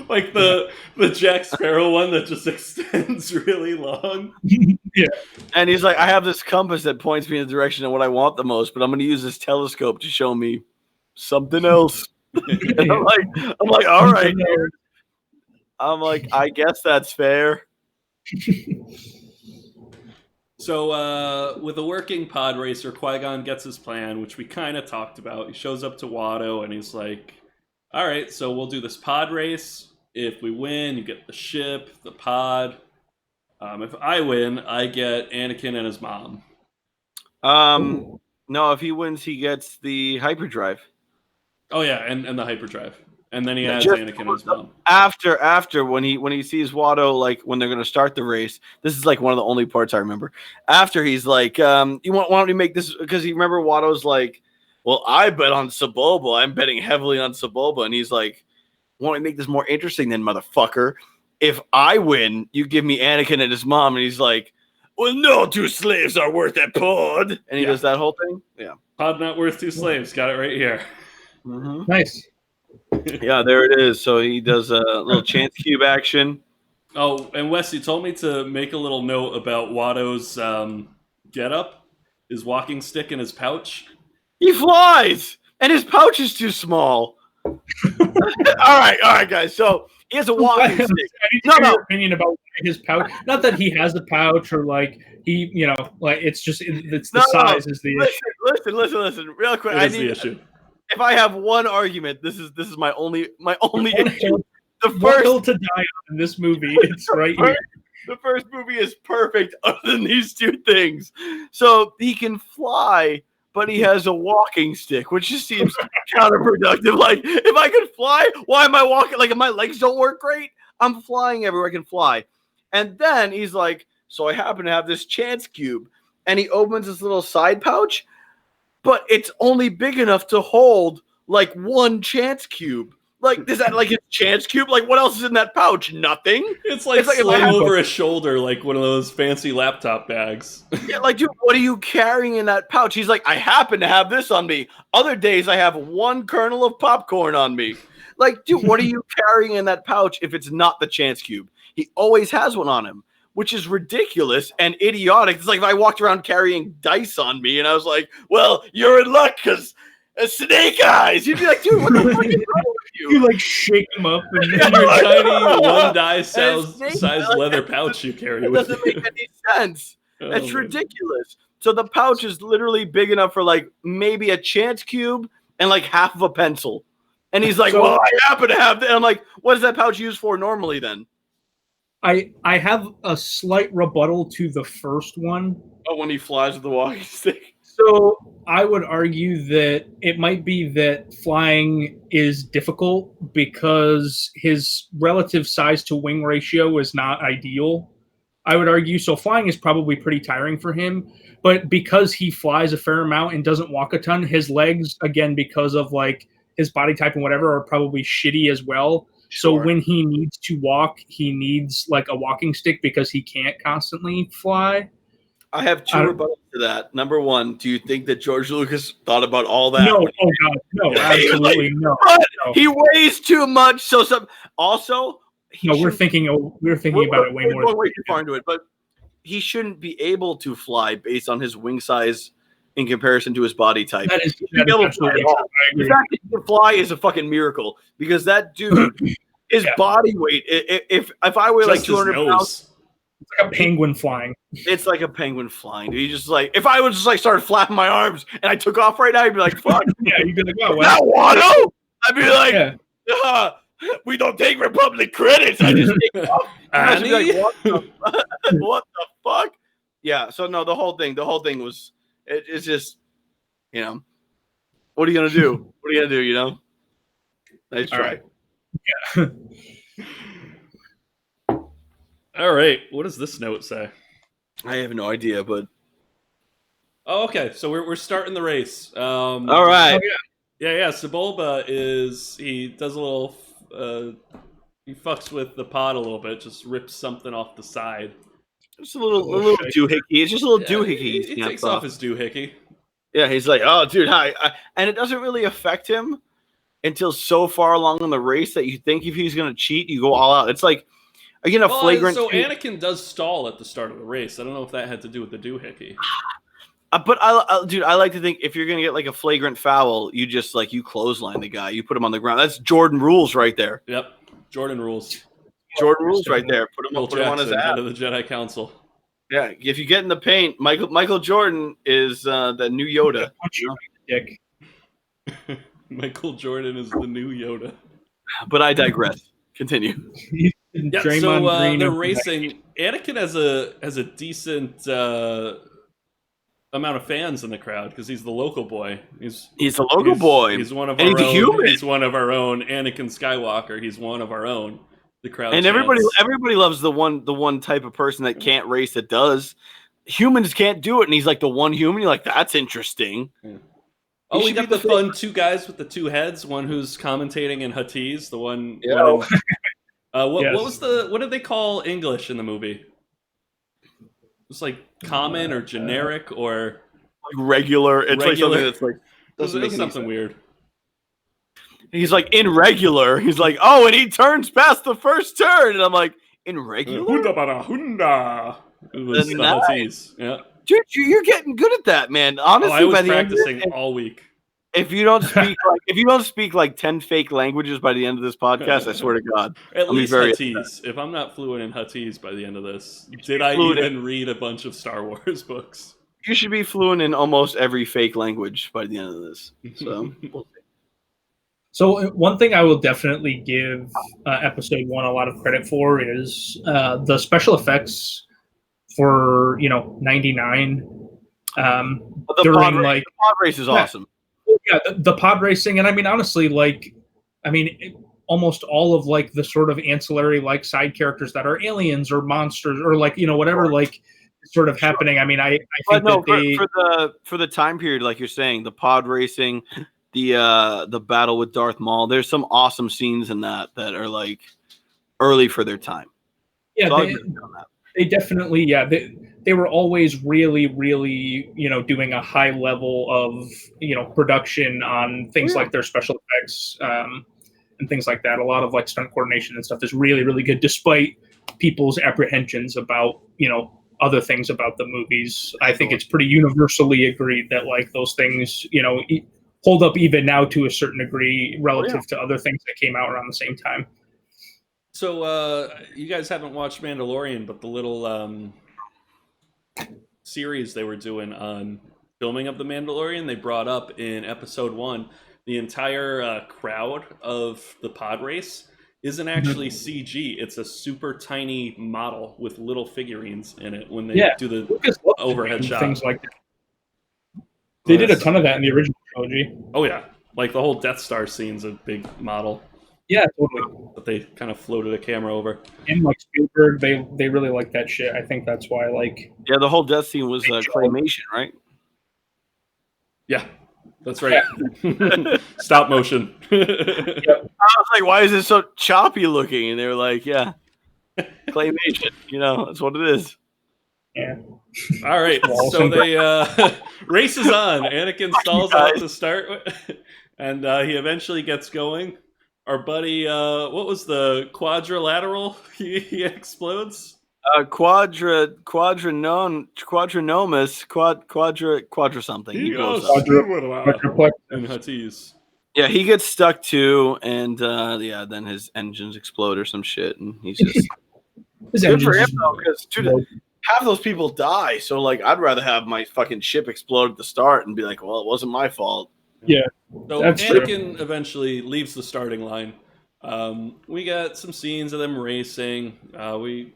the Jack Sparrow one that just extends really long. Yeah. And he's like, I have this compass that points me in the direction of what I want the most, but I'm going to use this telescope to show me something else. And I'm like, all right, dude. I'm like, I guess that's fair. So, with a working pod racer, Qui-Gon gets his plan, which we kind of talked about. He shows up to Watto, and he's like, all right, so we'll do this pod race. If we win, you get the ship, the pod. If I win, I get Anakin and his mom. No, if he wins, he gets the hyperdrive. Oh, yeah, and the hyperdrive. And then he adds Anakin and his mom. After when he sees Watto, like when they're gonna start the race, this is like one of the only parts I remember. After he's like, why don't we make this, because you remember Watto's like, well, I bet on Sebulba. I'm betting heavily on Sebulba. And he's like, why don't we make this more interesting then, motherfucker? If I win, you give me Anakin and his mom. And he's like, well, no 2 slaves are worth that pod. And he does that whole thing. Yeah. Pod not worth 2 slaves. Got it right here. Mm-hmm. Nice. Yeah, there it is. So he does a little chance cube action. Oh, and Wes, you told me to make a little note about Watto's getup, his walking stick in his pouch. He flies, and his pouch is too small. all right, guys. So he has a walking stick. Your opinion about his pouch? Not that he has a pouch or like he, like it's just it's the size is the issue. Listen, real quick. It is the issue. If I have one argument, this is my only issue. The first hill to die on in this movie, it's right here. The first movie is perfect other than these 2 things. So he can fly, but he has a walking stick, which just seems counterproductive. Like, if I could fly, why am I walking? Like, if my legs don't work great, I'm flying everywhere I can fly. And then he's like, so I happen to have this chance cube. And he opens this little side pouch, but it's only big enough to hold like 1 chance cube. Like, is that like his chance cube? Like, what else is in that pouch? Nothing. It's like slung over his shoulder, like one of those fancy laptop bags. Yeah, like, dude, what are you carrying in that pouch? He's like, I happen to have this on me. Other days, I have 1 kernel of popcorn on me. Like, dude, what are you carrying in that pouch if it's not the chance cube? He always has one on him, which is ridiculous and idiotic. It's like if I walked around carrying dice on me and I was like, well, you're in luck because snake eyes. You'd be like, dude, what the fuck is wrong with you? You like shake them up and your tiny 1 die size leather pouch you carry with you. It doesn't make any sense. It's ridiculous. So the pouch is literally big enough for like maybe a chance cube and like half of a pencil. And he's like, well, I happen to have that. And I'm like, what is that pouch used for normally then? I have a slight rebuttal to the first one. Oh, when he flies with the walking stick. So I would argue that it might be that flying is difficult because his relative size to wing ratio is not ideal. I would argue so flying is probably pretty tiring for him, but because he flies a fair amount and doesn't walk a ton, his legs, again, because of like his body type and whatever, are probably shitty as well. Sure. So when he needs to walk, he needs like a walking stick because he can't constantly fly. I have two rebuttals to that. Number one, do you think that George Lucas thought about all that? No, oh god, no, absolutely no. He weighs too much. So also, we're thinking about it way more. Way too far into it, but he shouldn't be able to fly based on his wing size in comparison to his body type. That is absolutely true. The fact that he can fly is a fucking miracle because that dude, his body weight. If I weigh like 200 pounds. It's like a penguin flying. It's like a penguin flying. Dude. You just like if I was just like started flapping my arms and I took off right now, you'd be like, "Fuck." Yeah, you'd be like, "Oh, well, Wano?" I'd be like, "We don't take Republic credits." I just take off. I'd be like, what the fuck? Yeah. So no, the whole thing was. It's just, what are you gonna do? What are you gonna do? Nice try. Right. Yeah. All right, what does this note say? I have no idea, but okay. So we're starting the race. All right. Yeah. Sebulba he does a little. He fucks with the pod a little bit. Just rips something off the side. Just a little doohickey. It's just a little doohickey. He takes off his doohickey. Yeah, he's like, "Oh, dude, hi," and it doesn't really affect him until so far along in the race that you think if he's gonna cheat, you go all out. It's like. Again, a flagrant. So Anakin does stall at the start of the race. I don't know if that had to do with the doohickey. But I like to think if you're gonna get like a flagrant foul, you just you clothesline the guy, you put him on the ground. That's Jordan rules right there. Yep, Jordan rules. Jordan rules right there. Put him on his ass. Head of the Jedi Council. Yeah, if you get in the paint, Michael Jordan is the new Yoda. Dick. Michael Jordan is the new Yoda. But I digress. Continue. Yeah, so they're racing. Anakin has a decent amount of fans in the crowd because he's the local boy. He's a local boy. He's one of our own. Human. He's one of our own. Anakin Skywalker. He's one of our own. The crowd and everybody loves the one type of person that can't race that does. Humans can't do it, and he's like the one human. You're like, that's interesting. Yeah. Oh, we got the fun two guys with the two heads. One who's commentating in Huttese. The one. Yeah. What did they call English in the movie? It's like common or generic or regular. It's regular. Like something that's like it's something weird. He's like in regular. He's like, oh, and he turns past the first turn, and I'm like, in regular. Hunda. It was the Huttese. Yeah. Dude, you're getting good at that, man. Honestly, I was practicing all week. If you don't speak like 10 fake languages by the end of this podcast, I swear to God, at least Huttese. If I'm not fluent in Huttese by the end of this, did I even read a bunch of Star Wars books? You should be fluent in almost every fake language by the end of this. So, So one thing I will definitely give episode 1 a lot of credit for is the special effects for 99. The pod race is awesome. Yeah, the pod racing, and I mean honestly, almost all of the sort of ancillary side characters that are aliens or monsters or whatever sort of happening. I mean, I think for the time period, like you're saying, the pod racing, the battle with Darth Maul, there's some awesome scenes in that are early for their time. Yeah, so they definitely, they were always really, really, doing a high level of, production on things like their special effects and things like that. A lot of stunt coordination and stuff is really, really good, despite people's apprehensions about, other things about the movies. I think it's pretty universally agreed that those things, hold up even now to a certain degree relative to other things that came out around the same time. So you guys haven't watched Mandalorian, but the little series they were doing on filming of the Mandalorian, they brought up in episode 1, the entire crowd of the pod race isn't actually CG. It's a super tiny model with little figurines in it when they do the overhead shot. Things like that. They did a ton of that in the original trilogy. Oh yeah, the whole Death Star scene's a big model. Yeah, totally. But they kind of floated a camera over. And Spielberg, they really like that shit. I think that's why the whole death scene was claymation, right? Yeah, that's right. Yeah. Stop motion. I was like, why is it so choppy looking? And they were like, yeah, claymation. That's what it is. Yeah. All right, so they race is on. Anakin stalls out to start, and he eventually gets going. Our buddy, what was the quadrilateral? He explodes. Quadra something. He blows up. In Huttese. Yeah, he gets stuck too, and then his engines explode or some shit, and he's just good for him though, because half those people die. So like, I'd rather have my fucking ship explode at the start and be like, well, it wasn't my fault. Yeah. So Anakin eventually leaves the starting line. We got some scenes of them racing. We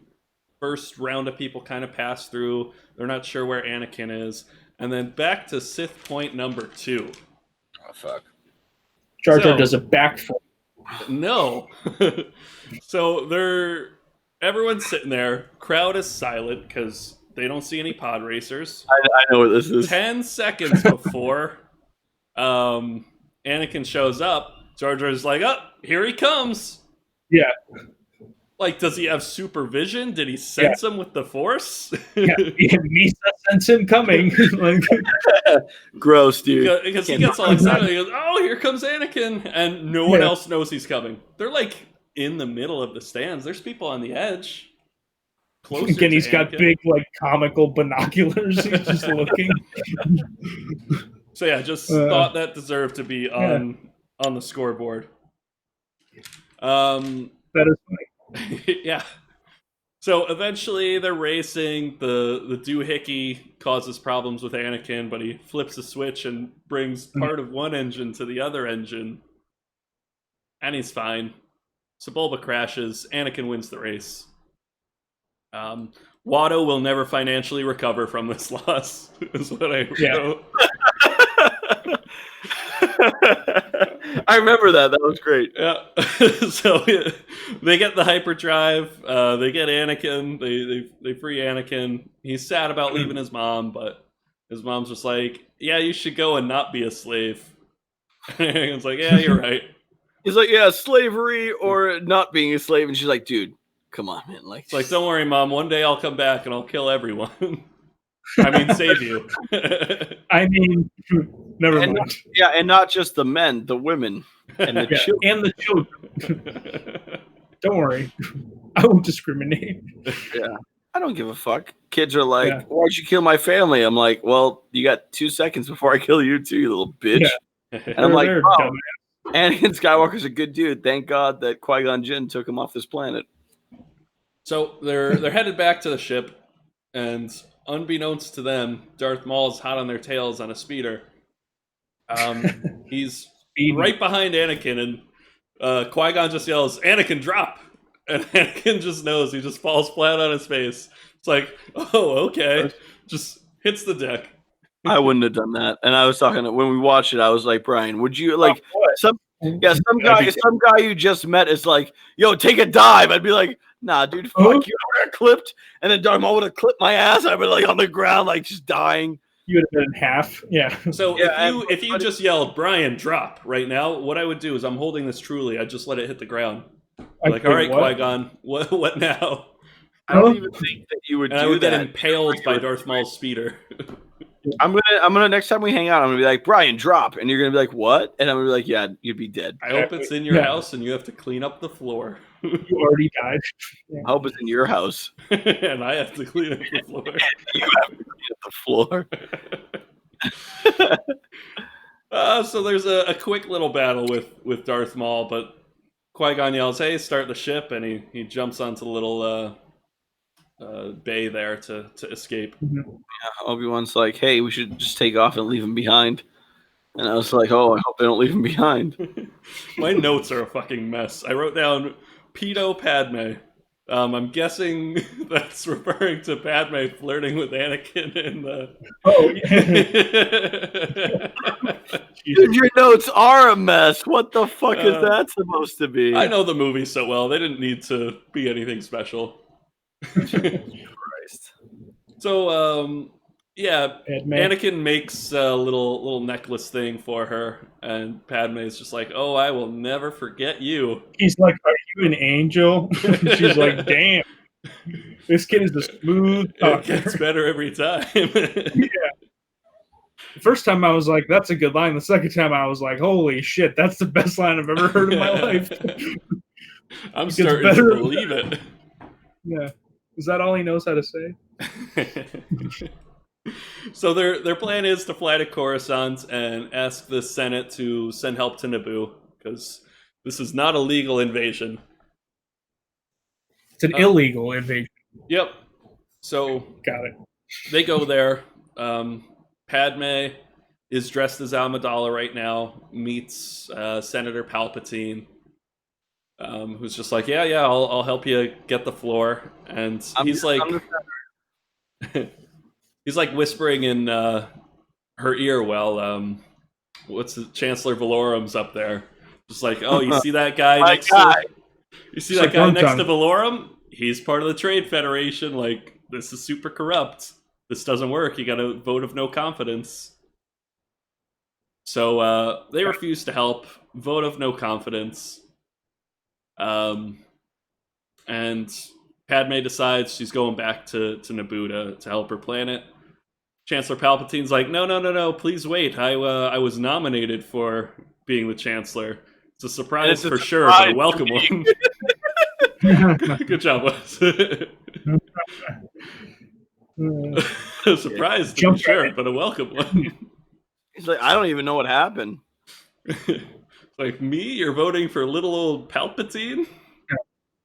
first round of people kind of pass through. They're not sure where Anakin is, and then back to Sith point number 2. Oh fuck! Jar Jar does a backflip. No. So everyone's sitting there. Crowd is silent because they don't see any pod racers. I know what this is. 10 seconds before Anakin shows up, Jar Jar's like, oh, here he comes. Yeah. Like, does he have supervision? Did he sense him with the Force? Yeah, Misa sensed him coming. Gross, dude. Because he gets all excited. He goes, oh, here comes Anakin. And no one else knows he's coming. They're like in the middle of the stands. There's people on the edge. Again, he's got big, like, comical binoculars. He's just looking. So yeah, just thought that deserved to be on the scoreboard. That is funny. Yeah. So eventually they're racing. The doohickey causes problems with Anakin, but he flips a switch and brings part of one engine to the other engine. And he's fine. Sebulba crashes. Anakin wins the race. Watto will never financially recover from this loss, is what I wrote. I remember that. That was great. Yeah. So they get the hyperdrive. They get Anakin. They free Anakin. He's sad about leaving his mom, but his mom's just like, yeah, you should go and not be a slave. Anakin's like, yeah, you're right. He's like, yeah, slavery or not being a slave. And she's like, dude, come on, man. It's like, don't worry, Mom. One day I'll come back and I'll kill everyone. I mean, save you. I mean, never mind. Yeah, and not just the men, the women, and the children. And the children. Don't worry. I won't discriminate. Yeah. I don't give a fuck. Kids are like, why'd you kill my family? I'm like, well, you got 2 seconds before I kill you too, you little bitch. Yeah. And I'm like, oh, Anakin Skywalker's a good dude. Thank God that Qui-Gon Jinn took him off this planet. So they're headed back to the ship, and unbeknownst to them, Darth Maul's hot on their tails on a speeder. He's right behind Anakin, and Qui-Gon just yells, Anakin, drop! And Anakin just knows. He just falls flat on his face. It's like, oh, okay. Just hits the deck. I wouldn't have done that. And I was talking, when we watched it, I was like, Brian, would you, like, some guy you just met is like, yo, take a dive. I'd be like, nah, dude, fuck you. I would have clipped, and then Darth Maul would have clipped my ass. I'd be like on the ground, like just dying. You would have been in half. Yeah. So if you just yelled, Brian, drop right now, what I would do is, I'm holding this truly, I'd just let it hit the ground. Like, all right, Qui-Gon, what now? I don't even think that you would do that. I would get impaled by Darth Maul's speeder. I'm gonna next time we hang out, I'm gonna be like, Brian, drop, and you're gonna be like, what? And I'm gonna be like, yeah, you'd be dead. I hope it's in your house and you have to clean up the floor. You already died. I hope it's in your house. And I have to clean up the floor. You have to clean up the floor. So there's a quick little battle with Darth Maul, but Qui-Gon yells, hey, start the ship, and he jumps onto the little bay there to escape. Yeah, Obi-Wan's like, hey, we should just take off and leave him behind. And I was like, oh, I hope they don't leave him behind. My notes are a fucking mess. I wrote down Pedo Padme. I'm guessing that's referring to Padme flirting with Anakin in the... Oh, yeah. Dude, your notes are a mess. What the fuck is that supposed to be? I know the movie so well. They didn't need to be anything special. Christ. So, Anakin makes a little necklace thing for her, and Padme's just like, oh, I will never forget you. He's like, are you an angel? She's like, damn. This kid is a smooth talker. It gets better every time. Yeah. The first time I was like, that's a good line. The second time I was like, holy shit, that's the best line I've ever heard in my life. I'm starting to believe it. Yeah. Is that all he knows how to say? So their plan is to fly to Coruscant and ask the Senate to send help to Naboo, because this is not a legal invasion. It's an illegal invasion. Yep. So got it. They go there. Padme is dressed as Amidala right now, meets Senator Palpatine, who's just like, yeah, I'll help you get the floor. And he's he's like whispering in her ear while Chancellor Valorum's up there. Just like, oh, you see that guy next to Valorum? He's part of the Trade Federation. Like, this is super corrupt. This doesn't work. You got a vote of no confidence. So they refuse to help. Vote of no confidence. And Padme decides she's going back to Naboo to help her planet. Chancellor Palpatine's like, no, please wait. I was nominated for being the Chancellor. It's a surprise for sure, but a welcome one. Good job, Wes. A surprise to be sure, but a welcome one. He's like, I don't even know what happened. Like, me? You're voting for little old Palpatine?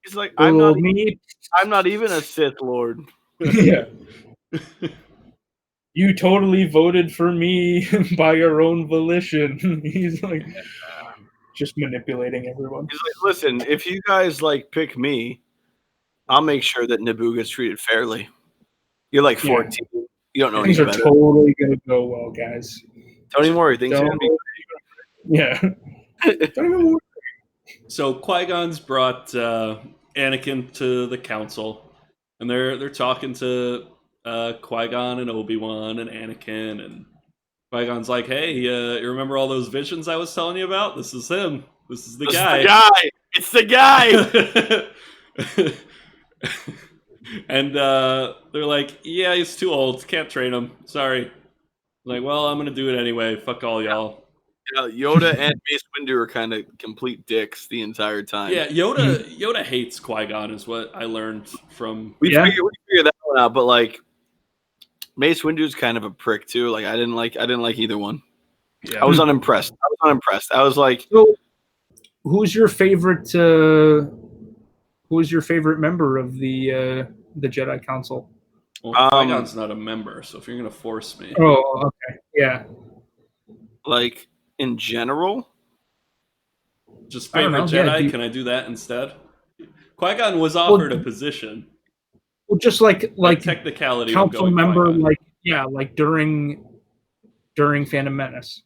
He's like, I'm not even a Sith Lord. Yeah. You totally voted for me by your own volition. He's like, just manipulating everyone. He's like, listen, if you guys like pick me, I'll make sure that Naboo gets treated fairly. You're like 14. Yeah. You don't know things are better. Totally gonna go well, guys. Tony Moore thinks it's gonna be yeah. So Qui-Gon's brought Anakin to the council, and they're talking to Qui-Gon and Obi-Wan and Anakin, and Qui-Gon's like, hey, you remember all those visions I was telling you about? This is him. This is the guy. It's the guy. And they're like, yeah, he's too old. Can't train him. Sorry. Like, well, I'm going to do it anyway. Fuck all y'all. Yeah, Yoda and Mace Windu are kind of complete dicks the entire time. Yeah, Yoda hates Qui-Gon is what I learned from... We figured that one out, but like, Mace Windu's kind of a prick too. Like, I didn't like either one. Yeah. I was unimpressed. I was like, so, who's your favorite member of the Jedi Council? Well, Qui-Gon's not a member, so if you're gonna force me. Oh, okay. Yeah. Like, in general? Just favorite Jedi? Yeah, can I do that instead? Qui-Gon was offered a position. Well, just like technicality council member, Qui-Gon. like during Phantom Menace.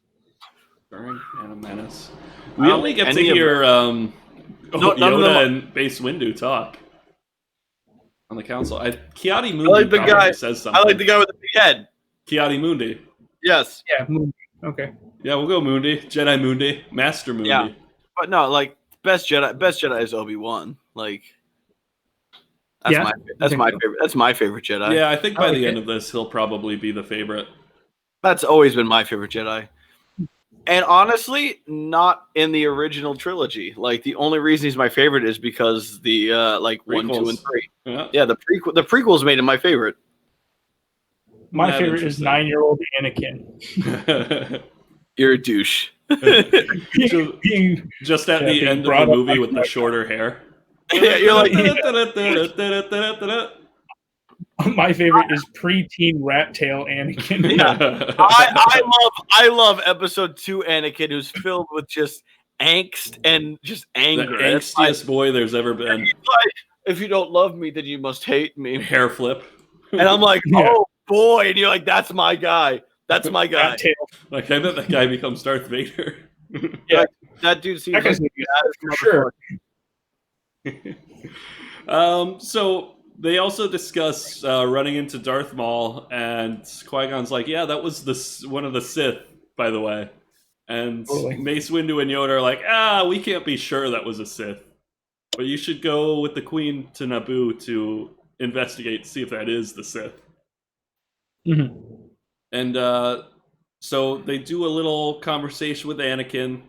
During Phantom Menace, we only get to hear Yoda and Mace Windu talk on the council. Kiadi Mundi says something. I like the guy with the big head. Kiadi Mundi. Yes. Yeah. Mundi. Okay. Yeah, we'll go Mundi. Jedi Mundi. Master Mundi. Yeah. But no, like best Jedi is Obi-Wan. Like that's my favorite Jedi. Yeah, I think by the end of this he'll probably be the favorite. That's always been my favorite Jedi. And honestly, not in the original trilogy. Like, the only reason he's my favorite is because the prequels. 1, 2, and 3. Yeah, the prequels made him my favorite. My favorite is 9-year-old Anakin. You're a douche. Just at the end of the movie with the shorter hair. Yeah, you're like. My favorite is preteen rat tail Anakin. Yeah. I love episode 2 Anakin, who's filled with just angst and just anger. The angstiest boy there's ever been. He's like, if you don't love me, then you must hate me. Hair flip. And I'm like, oh boy. And you're like, that's my guy. That's my guy. Like, I bet that guy becomes Darth Vader. Yeah, that dude seems like for sure. So they also discuss running into Darth Maul, and Qui-Gon's like, yeah, that was one of the Sith, by the way. And Mace Windu and Yoda are like, we can't be sure that was a Sith. But you should go with the Queen to Naboo to investigate to see if that is the Sith. Mm-hmm. And so they do a little conversation with Anakin.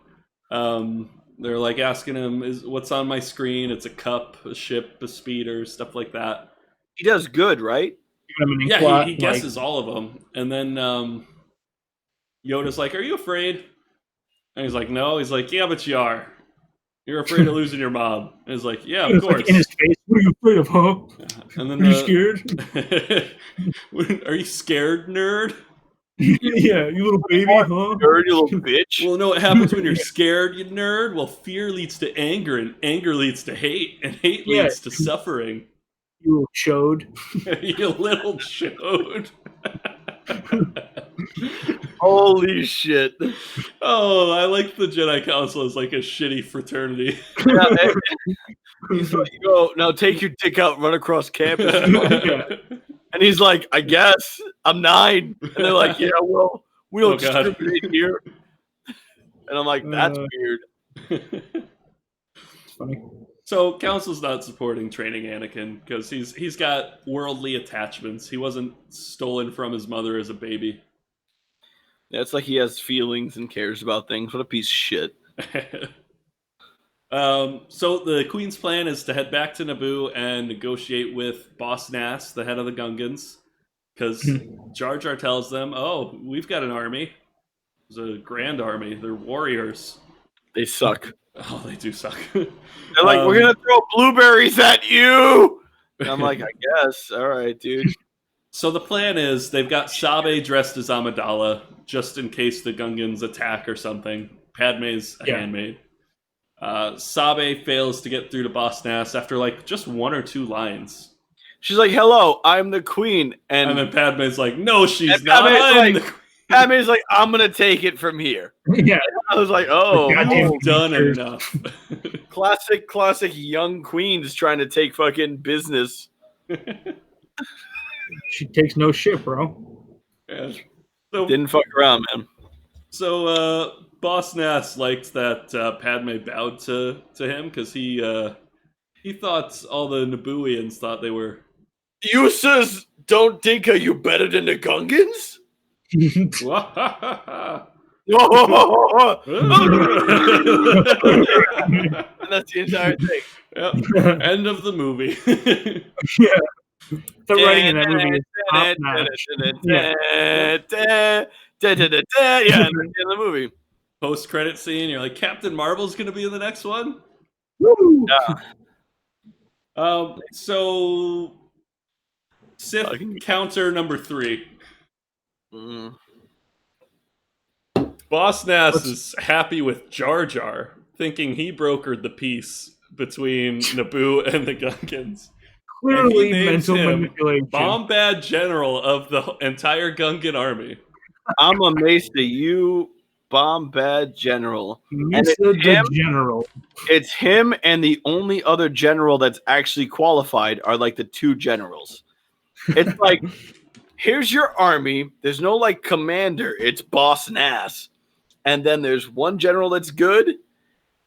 They're like asking him, "Is what's on my screen? It's a cup, a ship, a speeder, stuff like that." He does good, right? Yeah, he guesses all of them, and then Yoda's like, "Are you afraid?" And he's like, "No." He's like, "Yeah, but you are. You're afraid of losing your mom." And he's like, "Yeah, of course." Like in his face, what are you afraid of, huh? And then Are you scared? Are you scared, nerd? Yeah, you little baby, huh? Nerd, you little bitch. Well, know what happens when you're scared, you nerd? Well, fear leads to anger, and anger leads to hate, and hate leads to suffering. You little chode. You little chode. Holy shit. Oh, I like the Jedi Council as like a shitty fraternity. Yeah, he's like, "Yo, now take your dick out, run across campus." And he's like, "I guess I'm 9." And they're like, "Yeah, well, we don't discriminate here." And I'm like, "That's weird." It's funny. So Council's not supporting training Anakin because he's got worldly attachments. He wasn't stolen from his mother as a baby. Yeah, it's like he has feelings and cares about things. What a piece of shit. So the Queen's plan is to head back to Naboo and negotiate with Boss Nass, the head of the Gungans, because Jar Jar tells them, "Oh, we've got an army. It's a grand army. They're warriors. They suck." Oh, they do suck." They're like, "We're gonna throw blueberries at you." And I'm like, "I guess. All right, dude." So the plan is they've got Sabe dressed as Amidala just in case the Gungans attack or something. Padme's a handmaid. Sabe fails to get through to Boss Nass after like just 1 or 2 lines. She's like, "Hello, I'm the queen," and then Padme's like, "No, she's not." Padme's like, "I'm gonna take it from here." Yeah, I was like, "Oh, you've done enough." classic young queens trying to take fucking business. She takes no shit, bro. Yeah. So, didn't fuck around, man. So Boss Nass liked that Padme bowed to him because he thought all the Nabooians thought they were. "You says don't think you better than the Gungans?" And that's the entire thing. Yep. End of the movie. Yeah. The writing in that movie is yeah, in the movie. Post-credit scene, you're like, Captain Marvel's gonna be in the next one? Woo! Yeah. So Sith counter number 3. Boss Nass is happy with Jar Jar, thinking he brokered the peace between Naboo and the Gungans. Clearly mental manipulation. Bombad General of the entire Gungan army. I'm amazed at you, Bombad General. General. It's him, and the only other general that's actually qualified are like the 2 generals. It's like, here's your army. There's no like commander. It's Boss Nass. And then there's one general that's good,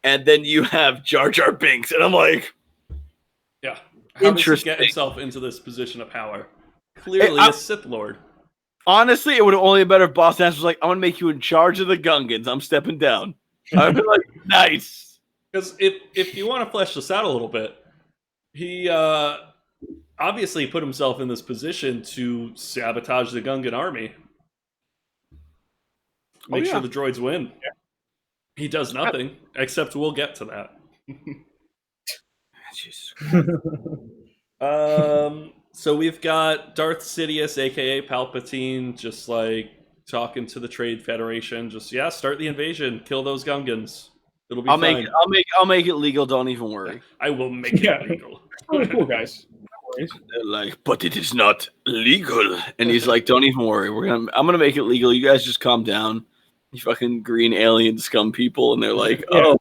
and then you have Jar Jar Binks. And I'm like, yeah. How does he get himself into this position of power? Clearly a Sith Lord. Honestly, it would have only been better if Boss Nass was like, "I'm going to make you in charge of the Gungans. I'm stepping down." I'd be like, nice. Because if you want to flesh this out a little bit, he obviously put himself in this position to sabotage the Gungan army. Make sure the droids win. Yeah. He does nothing, except we'll get to that. Jesus. So we've got Darth Sidious, aka Palpatine, just like talking to the Trade Federation. Just start the invasion, kill those Gungans. It'll be fine. I'll make it legal. Don't even worry. I will make it legal. Really cool, guys. They're like, "But it is not legal." And he's like, "Don't even worry. I'm gonna make it legal. You guys just calm down. You fucking green alien scum people." And they're like, "Oh,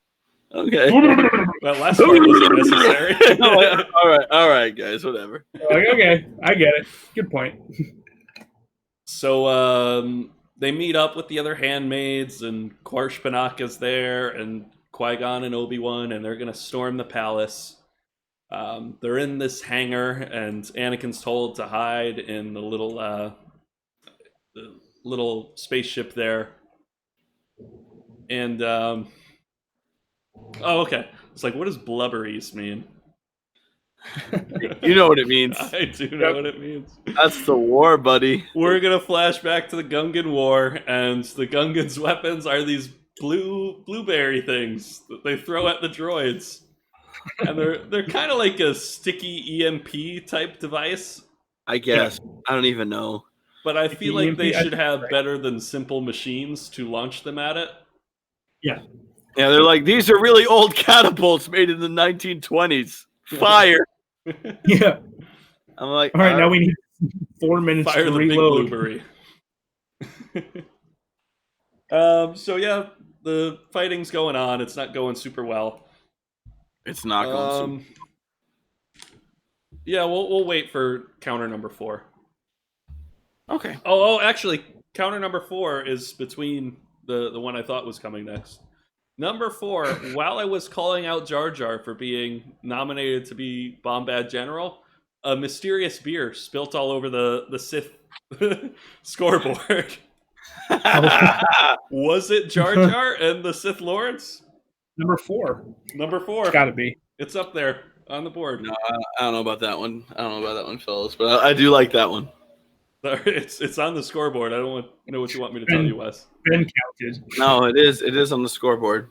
okay." That last part wasn't necessary. Like, all right, guys, whatever. Like, okay, I get it. Good point. So they meet up with the other handmaids, and Quarsh Panaka's there, and Qui-Gon and Obi-Wan, and they're gonna storm the palace. They're in this hangar, and Anakin's told to hide in the little spaceship there. And oh, okay. It's like, what does blubberies mean? You know what it means. I do know what it means. That's the war, buddy. We're gonna flash back to the Gungan War, and the Gungans' weapons are these blueberry things that they throw at the droids, and they're kind of like a sticky EMP type device. I guess. Yeah. I don't even know. But I feel like they should have better than simple machines to launch them at it. Yeah. Yeah, they're like, these are really old catapults made in the 1920s. Fire. Yeah. I'm like, all right, now we need 4 minutes fire to the reload. Big blueberry. So yeah, the fighting's going on. It's not going super well. It's not going super. Yeah, we'll wait for counter number 4. Okay. Oh, actually, counter number 4 is between the one I thought was coming next. Number 4, while I was calling out Jar Jar for being nominated to be Bombad General, a mysterious beer spilt all over the Sith scoreboard. Was it Jar Jar and the Sith Lords? Number 4. Number 4. It's gotta be. It's up there on the board. No, I don't know about that one. I don't know about that one, fellas, but I do like that one. It's on the scoreboard. I don't know what you want me to tell you, Wes. Ben counted. No, it is. It is on the scoreboard.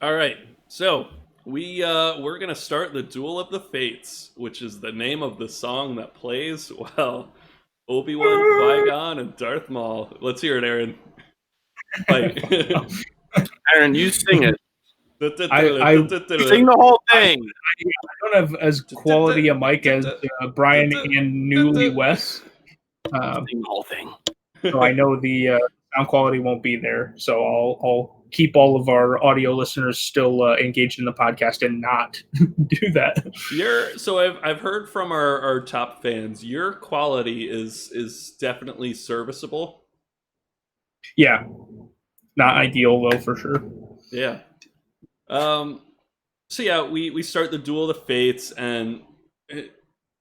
All right. So we're gonna start the Duel of the Fates, which is the name of the song that plays while Obi-Wan, Qui-Gon, and Darth Maul. Let's hear it, Aaron. Aaron, you sing it. I sing the whole thing. I don't have as quality a mic as Brian and newly Wes. Sing the whole thing. So I know the sound quality won't be there. So I'll keep all of our audio listeners still engaged in the podcast and not do that. So I've heard from our top fans, your quality is definitely serviceable. Yeah. Not ideal though, for sure. Yeah. So yeah, we start the Duel of the Fates, and do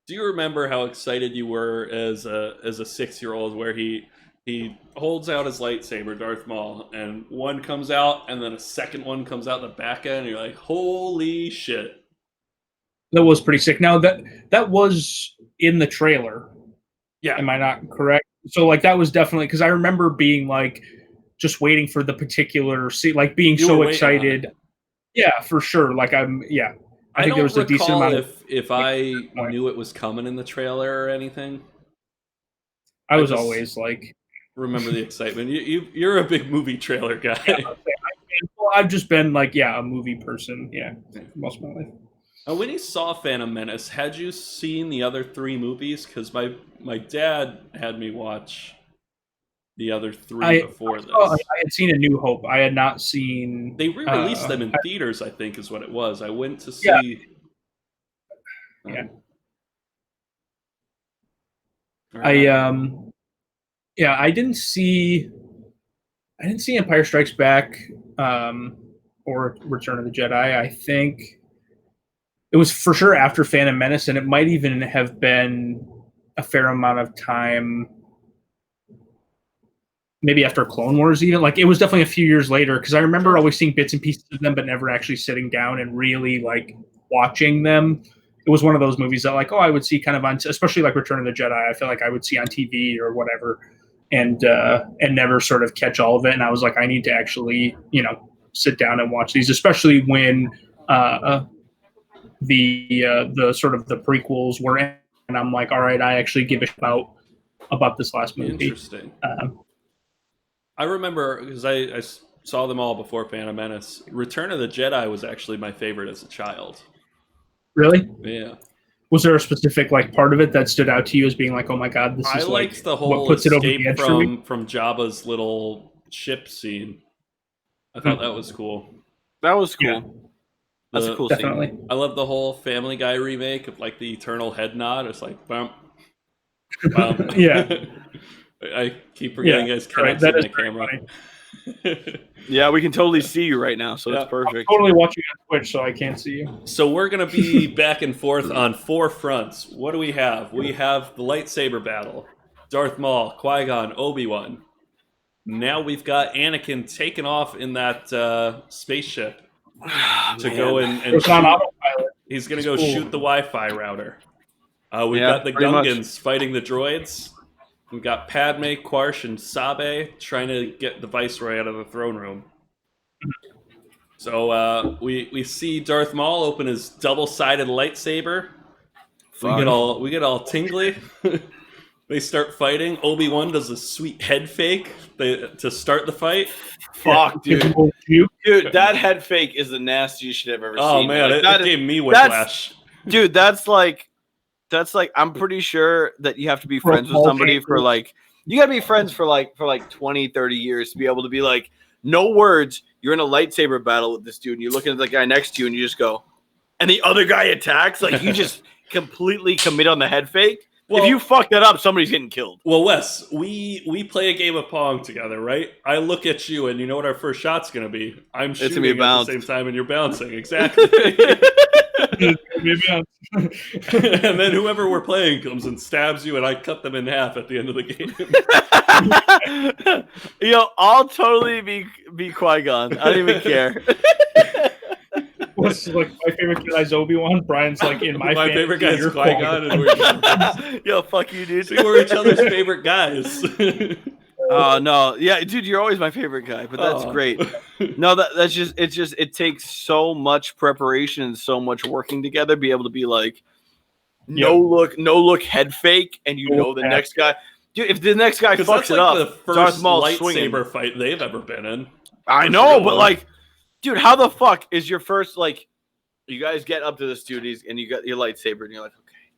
you remember how excited you were as a 6-year-old, where he holds out his lightsaber, Darth Maul, and one comes out, and then a second one comes out the back end, and you're like, holy shit. That was pretty sick. Now that was in the trailer. Yeah. Am I not correct? So like that was definitely, because I remember being like just waiting for the particular scene, like being so excited. Yeah, for sure. Like I think there was a decent amount if I knew it was coming in the trailer or anything. I was always like, remember the excitement. You're a big movie trailer guy. Yeah, well, I've just been like, a movie person. Yeah, most of my life. When you saw Phantom Menace, had you seen the other 3 movies? Because my dad had me watch the other 3 before this. I had seen A New Hope. I had not seen. They re-released them in theaters, I think, is what it was. I went to see. Yeah. I didn't see Empire Strikes Back or Return of the Jedi. I think it was for sure after Phantom Menace, and it might even have been a fair amount of time, maybe after Clone Wars even. Like, it was definitely a few years later, because I remember always seeing bits and pieces of them, but never actually sitting down and really, like, watching them. It was one of those movies that, like, I would see kind of on, especially like Return of the Jedi, I feel like I would see on TV or whatever, and never sort of catch all of it. And I was like, I need to actually, sit down and watch these, especially when the sort of the prequels were in, and I'm like, all right, I actually give a shit about this last movie. Interesting. I remember, because I saw them all before Phantom Menace. Return of the Jedi was actually my favorite as a child. Really? Yeah. Was there a specific part of it that stood out to you as being like, oh my god, this is I liked the whole what puts it over the escape edge from Jabba's little ship scene. I thought that was cool. That was cool. Yeah. That's a cool definitely scene. I love the whole Family Guy remake of the eternal head nod. It's like bump, bump. Yeah. I keep forgetting guys cannot see my camera. Yeah, we can totally see you right now, so that's perfect. I'm totally watching on Twitch, so I can't see you. So we're going to be back and forth on 4 fronts. What do we have? We have the lightsaber battle. Darth Maul, Qui-Gon, Obi-Wan. Now we've got Anakin taking off in that spaceship to go and shoot. He's going to go shoot the Wi-Fi router. We've got the Gungans fighting the droids. We've got Padme, Quarsh, and Sabe trying to get the Viceroy out of the throne room. So we see Darth Maul open his double-sided lightsaber. We get all tingly. They start fighting. Obi-Wan does a sweet head fake to start the fight. Fuck, dude. Dude, that head fake is the nastiest shit I've ever seen. Oh, man, it gave me whiplash. Dude, that's like, I'm pretty sure that you have to be friends with somebody for like, you gotta be friends for like 20, 30 years to be able to be like, no words, you're in a lightsaber battle with this dude, and you're looking at the guy next to you, and you just go, and the other guy attacks, like you just completely commit on the head fake. Well, if you fuck that up, somebody's getting killed. Well, Wes, we play a game of Pong together, right? I look at you, and you know what our first shot's going to be? I'm shooting at the same time, and you're bouncing. Exactly. And then whoever we're playing comes and stabs you, and I cut them in half at the end of the game. I'll totally be Qui-Gon. I don't even care. What's like my favorite guy's Obi-Wan? Brian's like in my favorite guy's Qui-Gon, and we're yo, fuck you, dude. See, we're each other's favorite guys. Oh no, yeah, dude, you're always my favorite guy, but that's great. No, it takes so much preparation and so much working together to be able to be like no look head fake, and the next guy. Dude, if the next guy fucks it up, the first lightsaber fight they've ever been in. I know, but like. Dude, how the fuck is your first, like, you guys get up to the studios and you got your lightsaber and you're like, okay,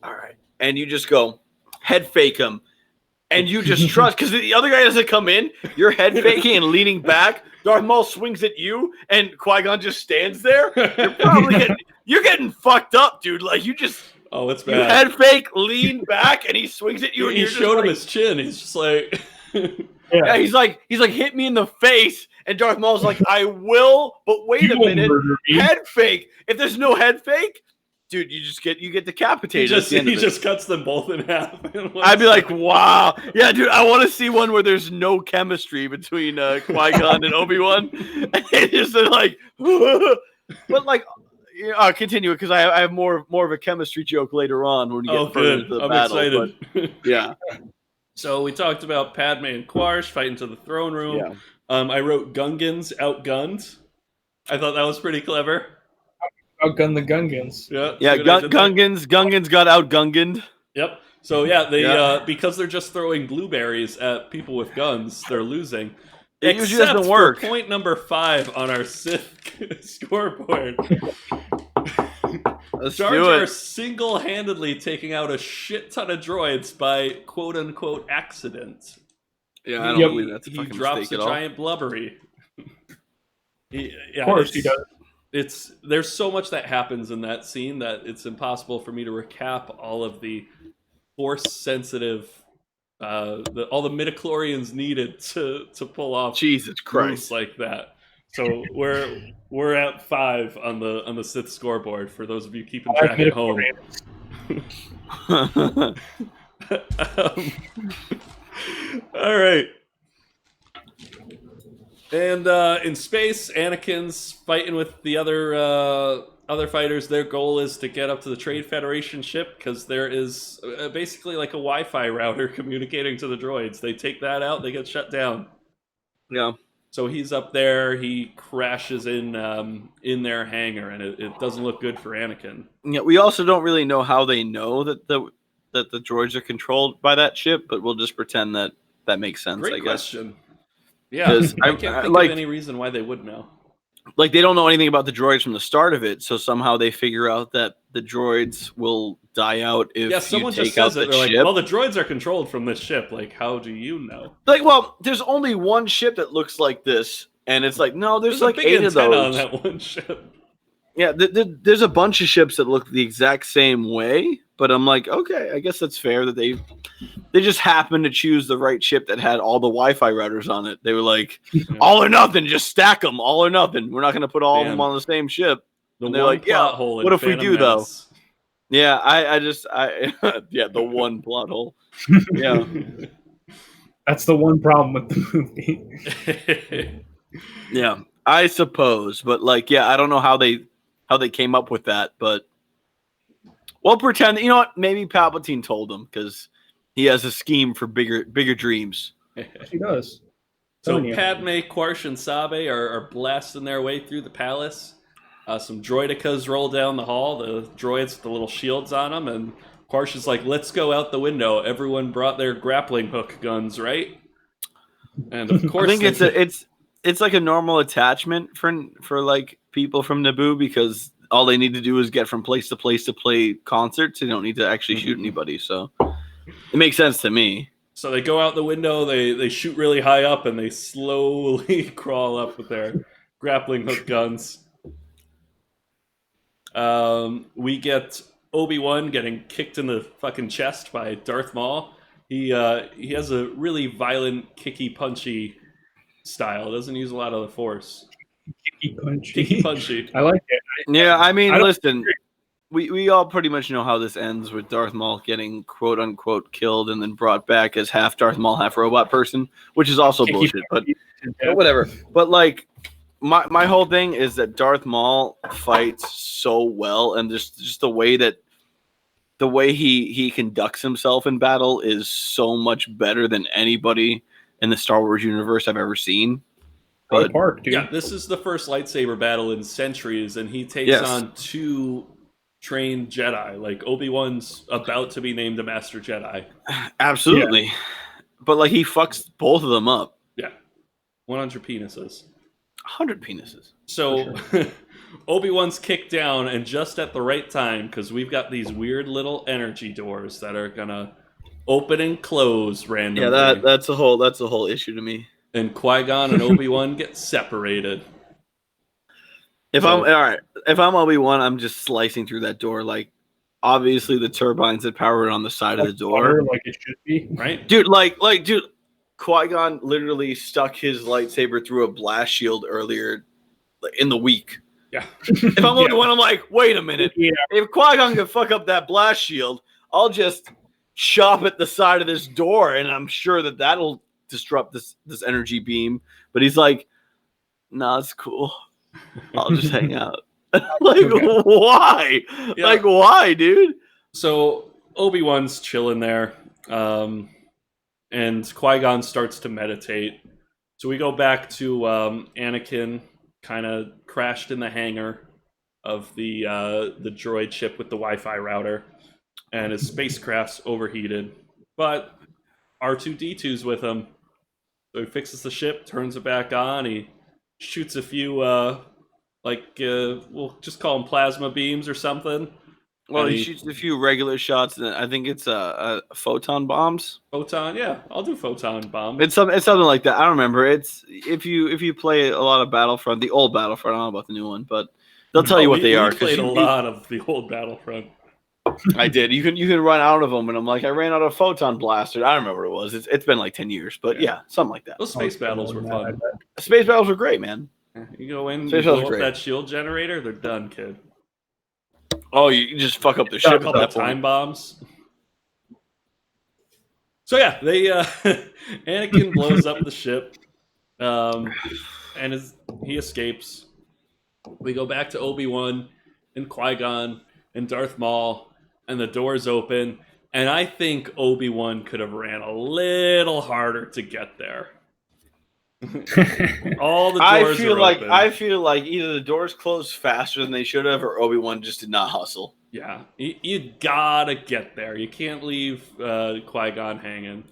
all right. And you just go head fake him. And you just trust, because the other guy doesn't come in. You're head faking and leaning back. Darth Maul swings at you and Qui-Gon just stands there. You're getting fucked up, dude. Like, you just. Oh, it's bad. You head fake, lean back, and he swings at you. He showed him his chin. He's just like. Yeah, he's like, hit me in the face. And Darth Maul's like, I will, but wait a minute. Head fake. If there's no head fake, dude, you get decapitated. He just cuts them both in half. I'd be like, wow. Yeah, dude, I want to see one where there's no chemistry between Qui-Gon and Obi-Wan. And just like, but like, continue it, because I have more of a chemistry joke later on when we get further into the battle. I'm excited. Yeah. So we talked about Padme and Quarsh fighting to the throne room. Yeah. I wrote Gungans outgunned. I thought that was pretty clever. Outgun the Gungans. Yeah. Gungans got outgunged. Yep. So they because they're just throwing blueberries at people with guns, they're losing. It usually doesn't work. Point number 5 on our Sith scoreboard. Jar Jar single-handedly taking out a shit ton of droids by quote-unquote accident. Yeah, I don't believe that's a fucking drops mistake a at all. giant blubbery. Of course he does. There's so much that happens in that scene that it's impossible for me to recap all of the force-sensitive, all the midichlorians needed to pull off Jesus Christ like that. So we're at 5 on the Sith scoreboard for those of you keeping track at home. All right. And in space, Anakin's fighting with the other fighters. Their goal is to get up to the Trade Federation ship because there is basically like a Wi-Fi router communicating to the droids. They take that out, they get shut down. Yeah. So he's up there. He crashes in their hangar, and it doesn't look good for Anakin. Yeah, we also don't really know how they know that the droids are controlled by that ship, but we'll just pretend that makes sense. Great I guess. Question. Yeah, I can't think of any reason why they would know. Like, they don't know anything about the droids from the start of it, so somehow they figure out that the droids will die out if someone you take just says out it. the They're ship. like, well, the droids are controlled from this ship. Like, how do you know? Like, well, there's only one ship that looks like this, and it's like, no, there's like a big 8 of those. On that one ship. Yeah, there's a bunch of ships that look the exact same way, but I'm like, okay, I guess that's fair that they just happened to choose the right ship that had all the Wi-Fi routers on it. They were like, all or nothing, just stack them, all or nothing. We're not going to put all of them on the same ship. And they're like, yeah, what if we do Menace. though? Yeah, I yeah, the one plot hole. Yeah. That's the one problem with the movie. Yeah, I suppose, but like, yeah, I don't know how they came up with that, but we'll pretend. You know what? Maybe Palpatine told them because he has a scheme for bigger dreams. He does. So Padme, Quarsh, and Sabe are blasting their way through the palace. Some droidicas roll down the hall. The droids with the little shields on them, and Quarsh is like, "Let's go out the window." Everyone brought their grappling hook guns, right? And of course, I think it's like a normal attachment for like people from Naboo, because all they need to do is get from place to place to play concerts. They don't need to actually shoot anybody, so it makes sense to me. So they go out the window, they shoot really high up, and they slowly crawl up with their grappling hook guns. We get Obi-Wan getting kicked in the fucking chest by Darth Maul. He has a really violent, kicky, punchy style. Doesn't use a lot of the Force. Kicky, punchy. I like it. Yeah, I mean, listen, we all pretty much know how this ends with Darth Maul getting quote unquote killed and then brought back as half Darth Maul, half robot person, which is also bullshit. But whatever. But like, my whole thing is that Darth Maul fights so well, and just the way he conducts himself in battle is so much better than anybody in the Star Wars universe I've ever seen. But yeah, this is the first lightsaber battle in centuries, and he takes on two trained Jedi. Like, Obi-Wan's about to be named a Master Jedi. Absolutely. Yeah. But like, he fucks both of them up. Yeah. 100 penises. 100 penises. So sure. Obi-Wan's kicked down, and just at the right time, because we've got these weird little energy doors that are gonna open and close randomly. Yeah, that's a whole issue to me. And Qui-Gon and Obi-Wan get separated. If I'm Obi-Wan, I'm just slicing through that door. Like, obviously the turbines that power it on the side of the door, like it should be, right? Dude, dude, Qui-Gon literally stuck his lightsaber through a blast shield earlier in the week. Yeah. If I'm Obi-Wan, I'm like, wait a minute. Yeah. If Qui-Gon can fuck up that blast shield, I'll just chop at the side of this door, and I'm sure that'll disrupt this energy beam. But he's like, nah, it's cool. I'll just hang out. Like, okay. Why? Yeah. Like, why, dude? So Obi-Wan's chilling there, and Qui-Gon starts to meditate. So we go back to Anakin, kind of crashed in the hangar of the droid ship with the Wi-Fi router, and his spacecraft's overheated. But R2-D2's with him. So he fixes the ship, turns it back on. He shoots a few, we'll just call them plasma beams or something. Well, he shoots a few regular shots, and I think it's photon bombs. Photon, yeah, I'll do photon bomb. It's something like that. I don't remember. It's if you play a lot of Battlefront, the old Battlefront. I don't know about the new one, but they'll tell you what they are. Played a lot of the old Battlefront. I did. You can run out of them, and I'm like, I ran out of photon blaster. I don't remember what it was. It's been like 10 years, but yeah, something like that. Those space battles were fun. Space battles were great, man. You go in, you blow up that shield generator, they're done, kid. Oh, you just fuck up the ship at that time bombs. So yeah, they Anakin blows up the ship, and he escapes. We go back to Obi-Wan and Qui-Gon and Darth Maul, and the doors open, and I think Obi-Wan could have ran a little harder to get there. All the doors open. I feel like either the doors closed faster than they should have, or Obi-Wan just did not hustle. Yeah, you gotta get there. You can't leave Qui-Gon hanging.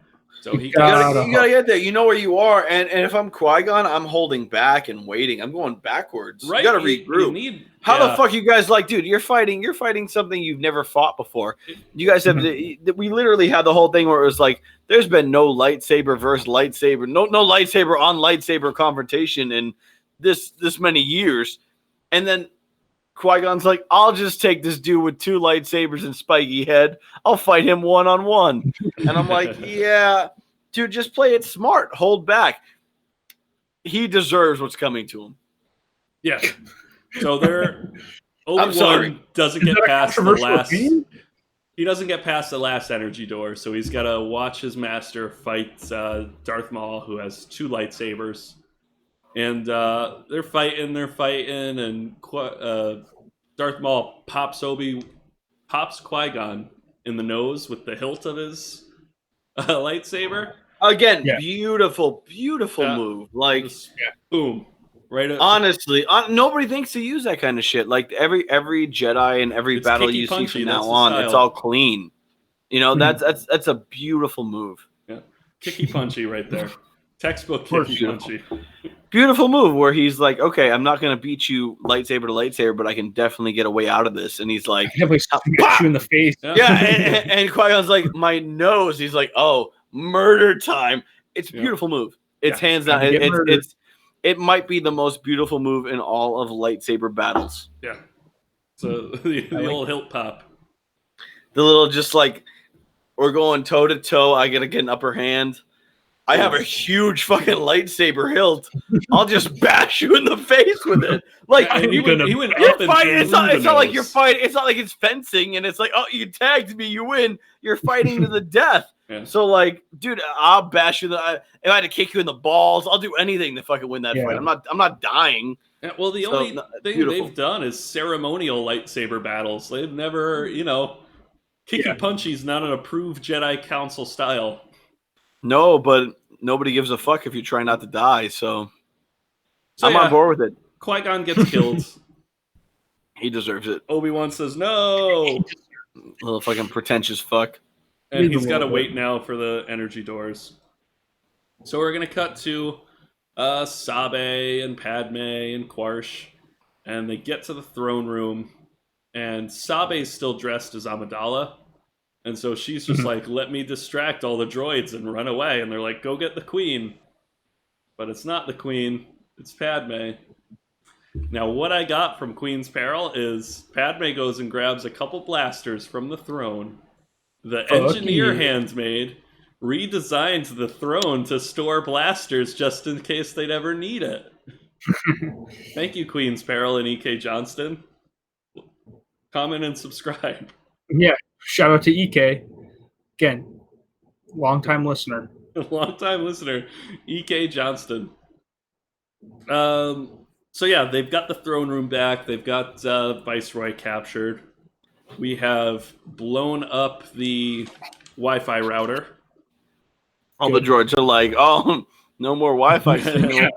So you gotta get there. You know where you are, and if I'm Qui-Gon, I'm holding back and waiting. I'm going backwards. Right. You gotta regroup. How the fuck you guys dude? You're fighting something you've never fought before. You guys have we literally had the whole thing where it was like, there's been no lightsaber versus lightsaber, no lightsaber on lightsaber confrontation in this many years, and then Qui-Gon's like, I'll just take this dude with 2 lightsabers and spiky head. I'll fight him one-on-one. And I'm like, yeah, dude, just play it smart. Hold back. He deserves what's coming to him. Yeah. So Obi-Wan doesn't get past the last. He doesn't get past the last energy door, so he's got to watch his master fight Darth Maul, who has 2 lightsabers. And they're fighting, and Darth Maul pops Qui-Gon in the nose with the hilt of his lightsaber. Again, beautiful move. Like, boom. Right. Honestly, nobody thinks to use that kind of shit. Like every Jedi and every battle you see from now on, it's all clean. You know, that's a beautiful move. Yeah, kicky punchy right there. Textbook kicky punchy. Beautiful move where he's like, okay, I'm not gonna beat you lightsaber to lightsaber, but I can definitely get a way out of this. And he's like, smash you in the face. Yeah, and Qui-Gon's like, my nose. He's like, oh, murder time. It's a beautiful move. It's hands down. It might be the most beautiful move in all of lightsaber battles. Yeah. So the old hilt pop. The little just like, we're going toe to toe. I gotta get an upper hand. I have a huge fucking lightsaber hilt. I'll just bash you in the face with it. Like he went up and fighting. It's not like you're fighting. It's not like it's fencing and it's like, oh, you tagged me, you win. You're fighting to the death. Yeah. So like, dude, I'll bash you. If I had to kick you in the balls, I'll do anything to fucking win that fight. I'm not dying. Yeah, well, the only thing they've done is ceremonial lightsaber battles. They've never, kicky punchy's not an approved Jedi Council style. No, but nobody gives a fuck if you try not to die. So I'm on board with it. Qui-Gon gets killed. He deserves it. Obi-Wan says no. Little fucking pretentious fuck. And he's got to wait now for the energy doors. So we're going to cut to Sabe and Padme and Quarsh. And they get to the throne room. And Sabe's still dressed as Amidala. And so she's just like, let me distract all the droids and run away. And they're like, go get the queen. But it's not the queen. It's Padme. Now, what I got from Queen's Peril is Padme goes and grabs a couple blasters from the throne. The engineer handmaid redesigned the throne to store blasters just in case they'd ever need it. Thank you, Queen's Peril and E.K. Johnston. Comment and subscribe. Yeah, shout out to E.K. Again, long-time listener. Long-time listener, E.K. Johnston. So yeah, they've got the throne room back. They've got Viceroy captured. We have blown up the Wi-Fi router. All the droids are like, oh, no more Wi-Fi signal.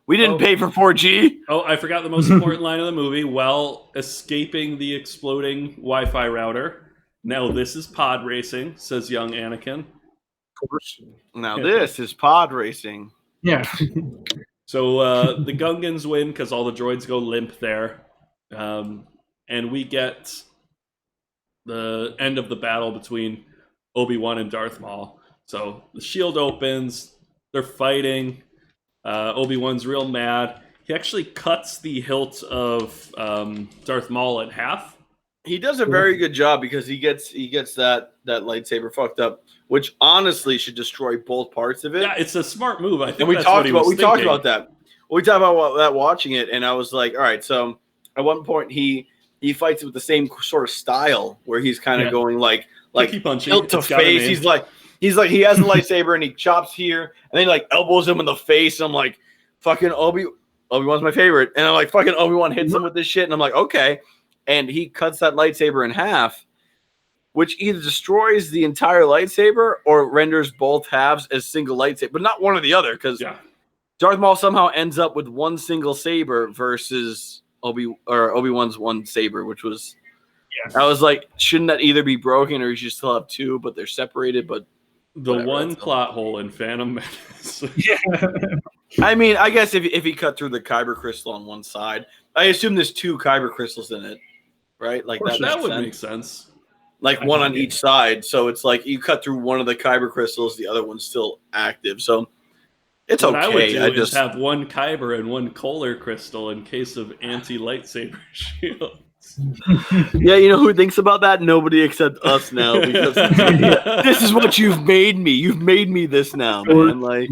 We didn't pay for 4G. Oh, I forgot the most important line of the movie. While escaping the exploding Wi-Fi router. Now this is pod racing, says young Anakin. Of course. Now this is pod racing. Yeah. So the Gungans win because all the droids go limp there. And we get the end of the battle between Obi-Wan and Darth Maul. So the shield opens. They're fighting. Obi-Wan's real mad. He actually cuts the hilt of Darth Maul in half. He does a very good job because he gets that lightsaber fucked up, which honestly should destroy both parts of it. Yeah, it's a smart move. I think. And we talked about that. We talked about that watching it, and I was like, all right. So at one point he fights with the same sort of style where he's kind of going like hilt to face. He's like he has the lightsaber and he chops here and then he like elbows him in the face. And I'm like, fucking Obi-Wan's my favorite, and I'm like, fucking Obi-Wan hits him with this shit, and I'm like, okay. And he cuts that lightsaber in half, which either destroys the entire lightsaber or renders both halves as single lightsaber, but not one or the other, because Darth Maul somehow ends up with one single saber versus Obi-Wan's one saber, which was I was like, shouldn't that either be broken or you should still have two, but they're separated? But the one plot hole in Phantom Menace. I mean, I guess if he cut through the kyber crystal on one side, I assume there's two kyber crystals in it, right? Like that would make sense. Like one on each side, so it's like you cut through one of the kyber crystals, the other one's still active. So it's okay. What I would do is have one kyber and one Kohler crystal in case of anti-lightsaber shields. Yeah, you know who thinks about that? Nobody except us now, because this is what you've made me. You've made me this now, man. Like,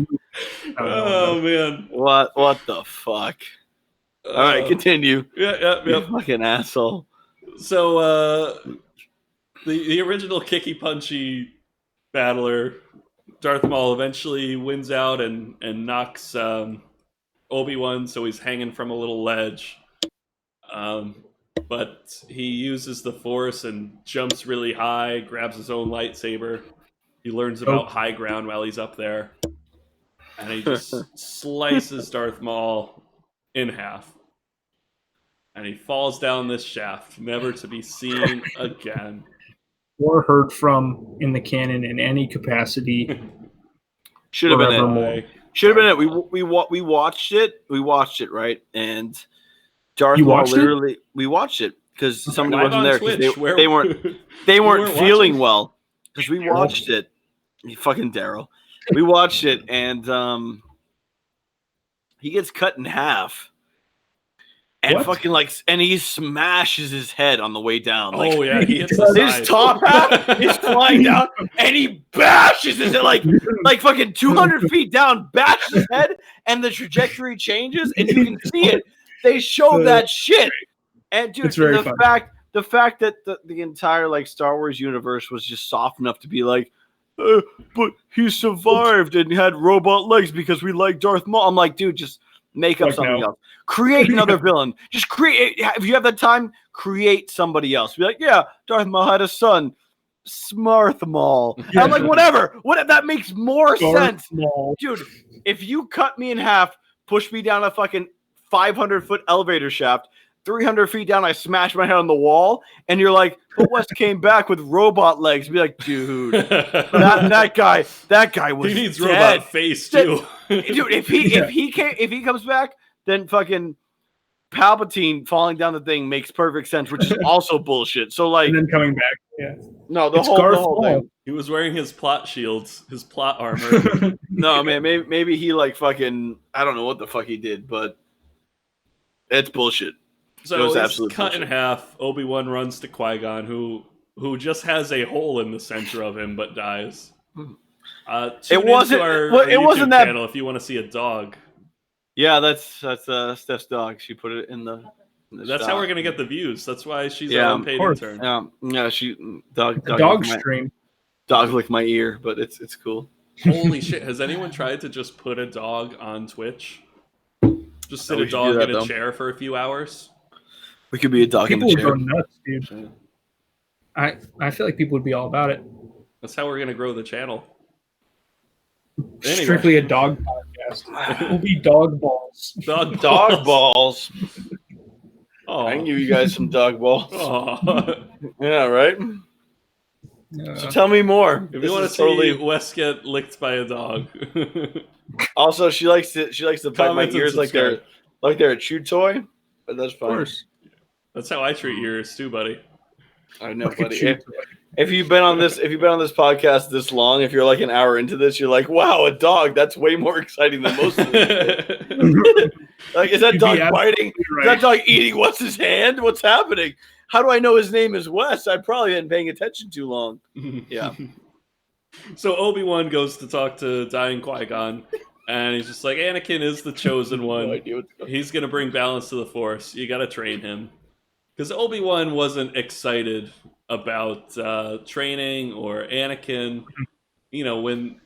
oh man, what the fuck? All right, continue. Yeah. You fucking asshole. So the original kicky punchy battler, Darth Maul, eventually wins out and knocks Obi-Wan, so he's hanging from a little ledge. But he uses the Force and jumps really high, grabs his own lightsaber. He learns about high ground while he's up there. And he just slices Darth Maul in half. And he falls down this shaft, never to be seen again. Or heard from in the canon in any capacity. Should have been it. Should have been it. We watched it. We watched it, right? And Darth Maul literally. We watched it because somebody wasn't there because they weren't feeling well. Because we watched it. You fucking Daryl. We watched it, and he gets cut in half. And and he smashes his head on the way down. Like, oh yeah, he hits his top half is flying down, and he bashes his head like fucking 200 feet down, bashes his head, and the trajectory changes, and you can see it. They show that shit, and dude, the fact that the entire like Star Wars universe was just soft enough to be like, but he survived and had robot legs because we like Darth Maul. I'm like, dude, just make up something else. Create another villain. Just create. If you have the time, create somebody else. Be like, yeah, Darth Maul had a son, Smarth Maul. I'm like, whatever. What that makes more sense, dude. If you cut me in half, push me down a fucking 500-foot elevator shaft, 300 feet down, I smash my head on the wall, and you're like, but West came back with robot legs. Be like, dude, that guy was. He needs dead. Robot face too, dude. If he comes back, then fucking Palpatine falling down the thing makes perfect sense, which is also bullshit. So like, and then coming back, yeah. No, the whole thing. He was wearing his plot shields, his plot armor. No, man, maybe he like fucking, I don't know what the fuck he did, but it's bullshit. So he's cut in half. Obi-Wan runs to Qui-Gon, who just has a hole in the center of him but dies. It wasn't that channel if you want to see a dog. Yeah, that's Steph's dog. She put it in the that's how we're gonna get the views. That's why she's our unpaid intern. Yeah, she dog stream. Dog licked my ear, but it's cool. Holy shit! Has anyone tried to just put a dog on Twitch? Just sit a dog in a chair for a few hours. We could be a dog in the chair. People would go nuts, dude. I feel like people would be all about it. That's how we're gonna grow the channel. Strictly a dog podcast. It will be dog balls. Dog balls. Oh, I can give you guys some dog balls. Yeah, right. So tell me more. If you want to see Wes get licked by a dog. Also, she likes to bite my ears like they're a chew toy, but that's fine. Of course. That's how I treat yours too, buddy. I know, buddy. If you've been on this podcast this long, if you're like an hour into this, you're like, wow, a dog, that's way more exciting than most of it. Like, is that dog biting? Right. Is that dog eating what's his hand? What's happening? How do I know his name is Wes? I probably been paying attention too long. Yeah. So Obi-Wan goes to talk to dying Qui-Gon, and he's just like, Anakin is the chosen one. He's going to bring balance to the Force. You got to train him. Because Obi-Wan wasn't excited about training or Anakin. You know, when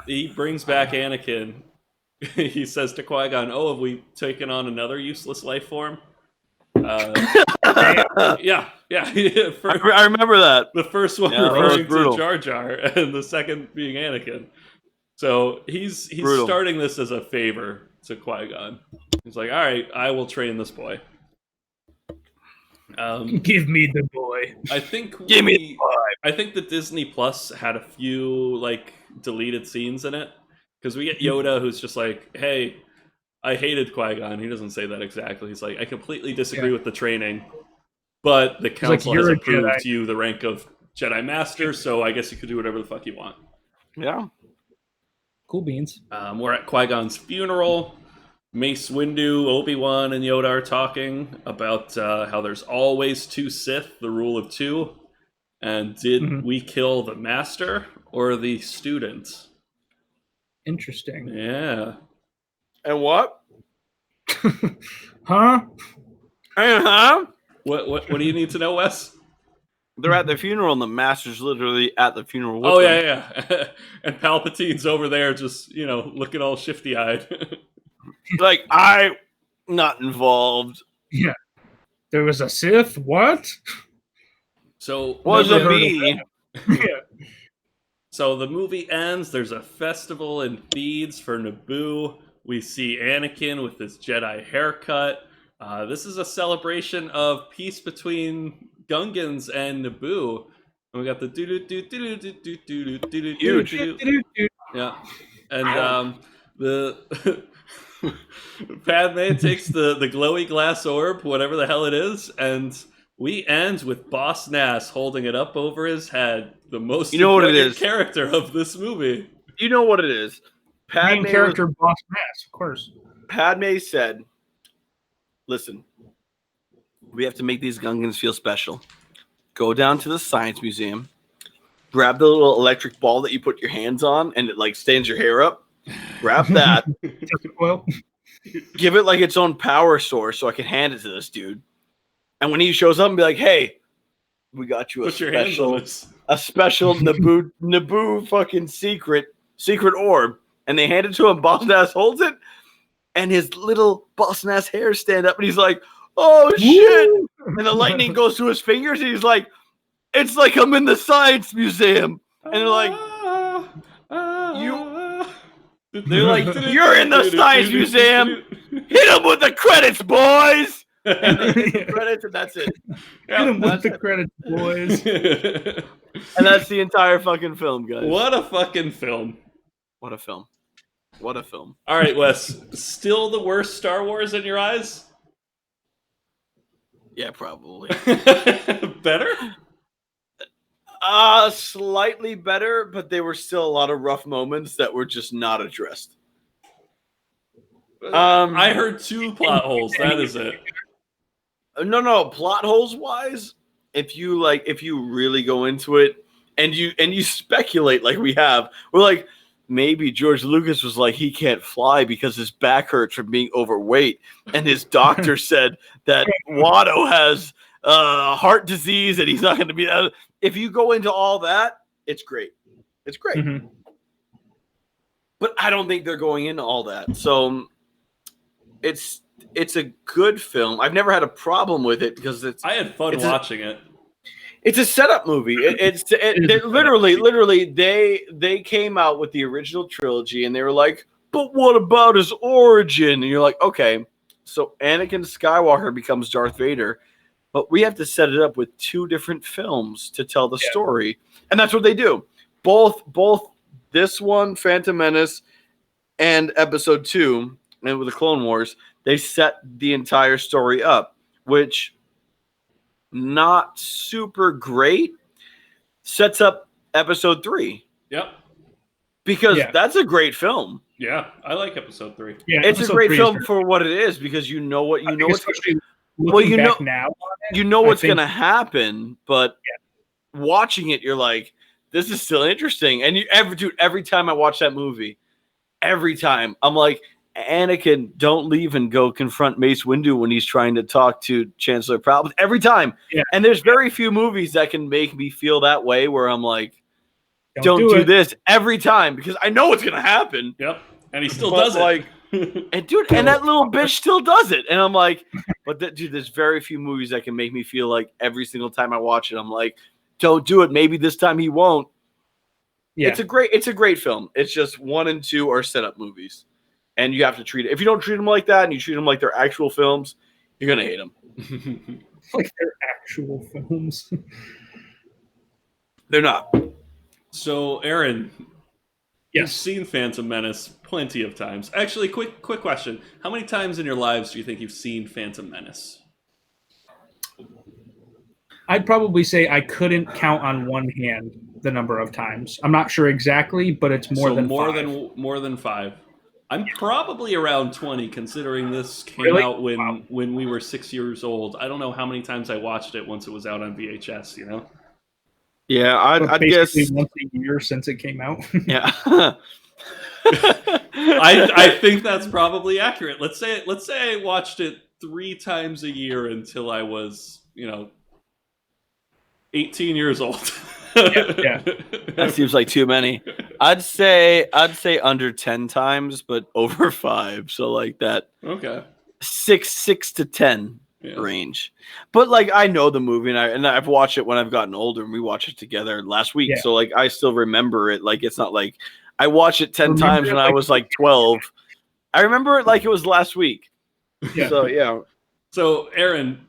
he brings back Anakin, he says to Qui-Gon, "Oh, have we taken on another useless life form?" Yeah. I remember that. The first one referring to Jar Jar, and the second being Anakin. So he's starting this as a favor to Qui-Gon. He's like, "All right, I will train this boy." Give me the boy. I think the Disney Plus had a few like deleted scenes in it because we get Yoda who's just like, "Hey, I hated Qui-Gon." He doesn't say that exactly. He's like, "I completely disagree with the training, but the council has approved you the rank of Jedi Master, so I guess you could do whatever the fuck you want." Yeah. Cool beans. We're at Qui-Gon's funeral. Mace Windu, Obi-Wan, and Yoda are talking about how there's always two Sith, the rule of two. And did we kill the master or the student? Interesting. Yeah. And what? Huh? What do you need to know, Wes? They're at the funeral, and the master's literally at the funeral with Oh, them. yeah. And Palpatine's over there just, looking all shifty-eyed. Like, I'm not involved. Yeah. There was a Sith? What? So wasn't me. Yeah. So the movie ends. There's a festival in Thebes for Naboo. We see Anakin with his Jedi haircut. This is a celebration of peace between Gungans and Naboo. And we got the Huge. Yeah, and the Padme takes the glowy glass orb, whatever the hell it is, and we end with Boss Nass holding it up over his head. The most important character of this movie. You know what it is. Main character Boss Nass, of course. Padme said, listen, we have to make these Gungans feel special. Go down to the Science Museum, grab the little electric ball that you put your hands on and it like stands your hair up. Grab that. Give it like its own power source so I can hand it to this dude. And when he shows up and be like, hey, we got you a special Naboo fucking secret orb. And they hand it to him. Boss Nass holds it. And his little Boss Nass hairs stand up. And he's like, oh, shit. Woo! And the lightning goes through his fingers. And he's like, it's like I'm in the Science Museum. And they're like, you're in the Science Museum. Hit him with the credits, boys. And they hit the credits, and that's it. Hit him with the credits, boys. And that's the entire fucking film, guys. What a fucking film. What a film. What a film. All right, Wes. Still the worst Star Wars in your eyes? Yeah, probably. Better? Slightly better, but there were still a lot of rough moments that were just not addressed. I heard 2 plot holes. That is it. No. Plot holes wise, if you really go into it and you speculate like we have, we're like, maybe George Lucas was like, he can't fly because his back hurts from being overweight, and his doctor said that Watto has heart disease and he's not going to be. If you go into all that, it's great. It's great. Mm-hmm. But I don't think they're going into all that. So it's a good film. I've never had a problem with it because I had fun watching it. It's a setup movie. Literally, they came out with the original trilogy and they were like, but what about his origin? And you're like, okay, so Anakin Skywalker becomes Darth Vader, but we have to set it up with 2 different films to tell the story. And that's what they do. Both this one, Phantom Menace, and Episode 2, and with the Clone Wars, they set the entire story up, which not super great, sets up Episode 3. Yep. Because that's a great film. Yeah, I like Episode 3. Yeah, it's a great film for what it is because you know what's going to happen, but watching it, you're like, this is still interesting. And every time I watch that movie, every time I'm like, Anakin, don't leave and go confront Mace Windu when he's trying to talk to Chancellor Palpatine. Every time. Yeah. And there's very few movies that can make me feel that way where I'm like, don't do this every time because I know it's going to happen. Yep. And he still does it. And that little bitch still does it. And I'm like, there's very few movies that can make me feel like every single time I watch it, I'm like, don't do it. Maybe this time he won't. Yeah. It's a great film. It's just 1 and 2 are setup movies. And you have to treat it. If you don't treat them like that and you treat them like they're actual films, you're going to hate them. Like they're actual films. They're not. So, Aaron, you've seen Phantom Menace plenty of times. Actually, quick question. How many times in your lives do you think you've seen Phantom Menace? I'd probably say I couldn't count on one hand the number of times. I'm not sure exactly, but it's more than 5. More than 5. I'm probably around 20, considering this came out when we were 6 years old. I don't know how many times I watched it once it was out on VHS. Yeah, I'd guess once a year since it came out. Yeah. I think that's probably accurate. Let's say I watched it 3 times a year until I was 18 years old. Yeah. That seems like too many. I'd say under 10 times, but over 5. So like that. Okay. 6 to 10 range. But like I know the movie and I've watched it when I've gotten older, and we watched it together last week. Yeah. So like I still remember it. Like it's not like I watched it 10 times when I was like 12. I remember it like it was last week. Yeah. So yeah. So Aaron,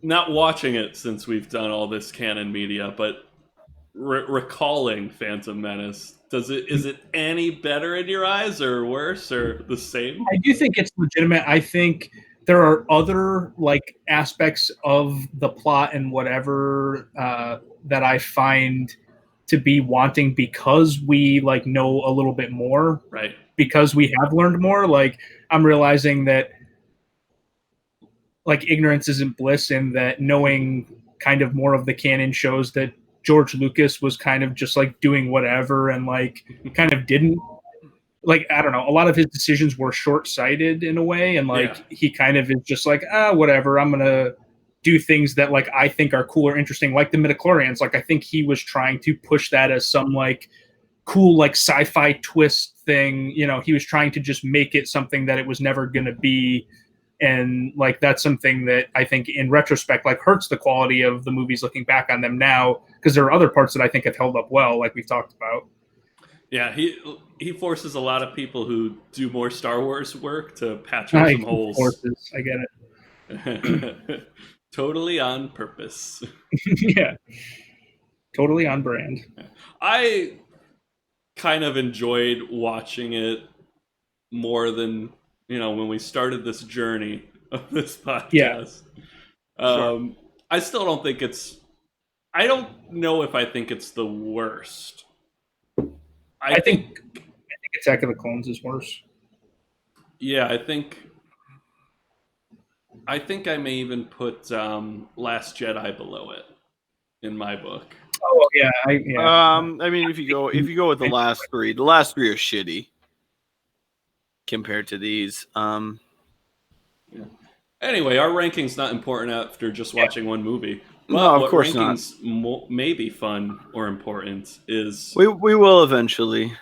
not watching it since we've done all this Canon media, but recalling Phantom Menace, is it any better in your eyes, or worse, or the same? I do think it's legitimate. I think there are other like aspects of the plot and whatever that I find to be wanting because we like know a little bit more, right? Because we have learned more. Like I'm realizing that like ignorance isn't bliss, and that knowing kind of more of the canon shows that George Lucas was kind of just like doing whatever and like kind of didn't like, I don't know, a lot of his decisions were short-sighted in a way, and like he kind of is just like, whatever, I'm gonna do things that like I think are cool or interesting, like the midichlorians. Like I think he was trying to push that as some like cool like sci-fi twist thing. He was trying to just make it something that it was never gonna be. And like that's something that I think in retrospect like hurts the quality of the movies looking back on them now, because there are other parts that I think have held up well, like we've talked about. Yeah, he forces a lot of people who do more Star Wars work to patch up some holes. I get it. Totally on purpose. Yeah. Totally on brand. I kind of enjoyed watching it more than when we started this journey of this podcast. Sure. I still don't think I don't know if I think it's the worst. I think Attack of the Clones is worse. Yeah, I think I may even put Last Jedi below it in my book. Oh yeah, I mean, if you go with the last three are shitty compared to these. Yeah. Anyway, our ranking's not important after just watching one movie. But no, of course not. May be fun or important is we will eventually.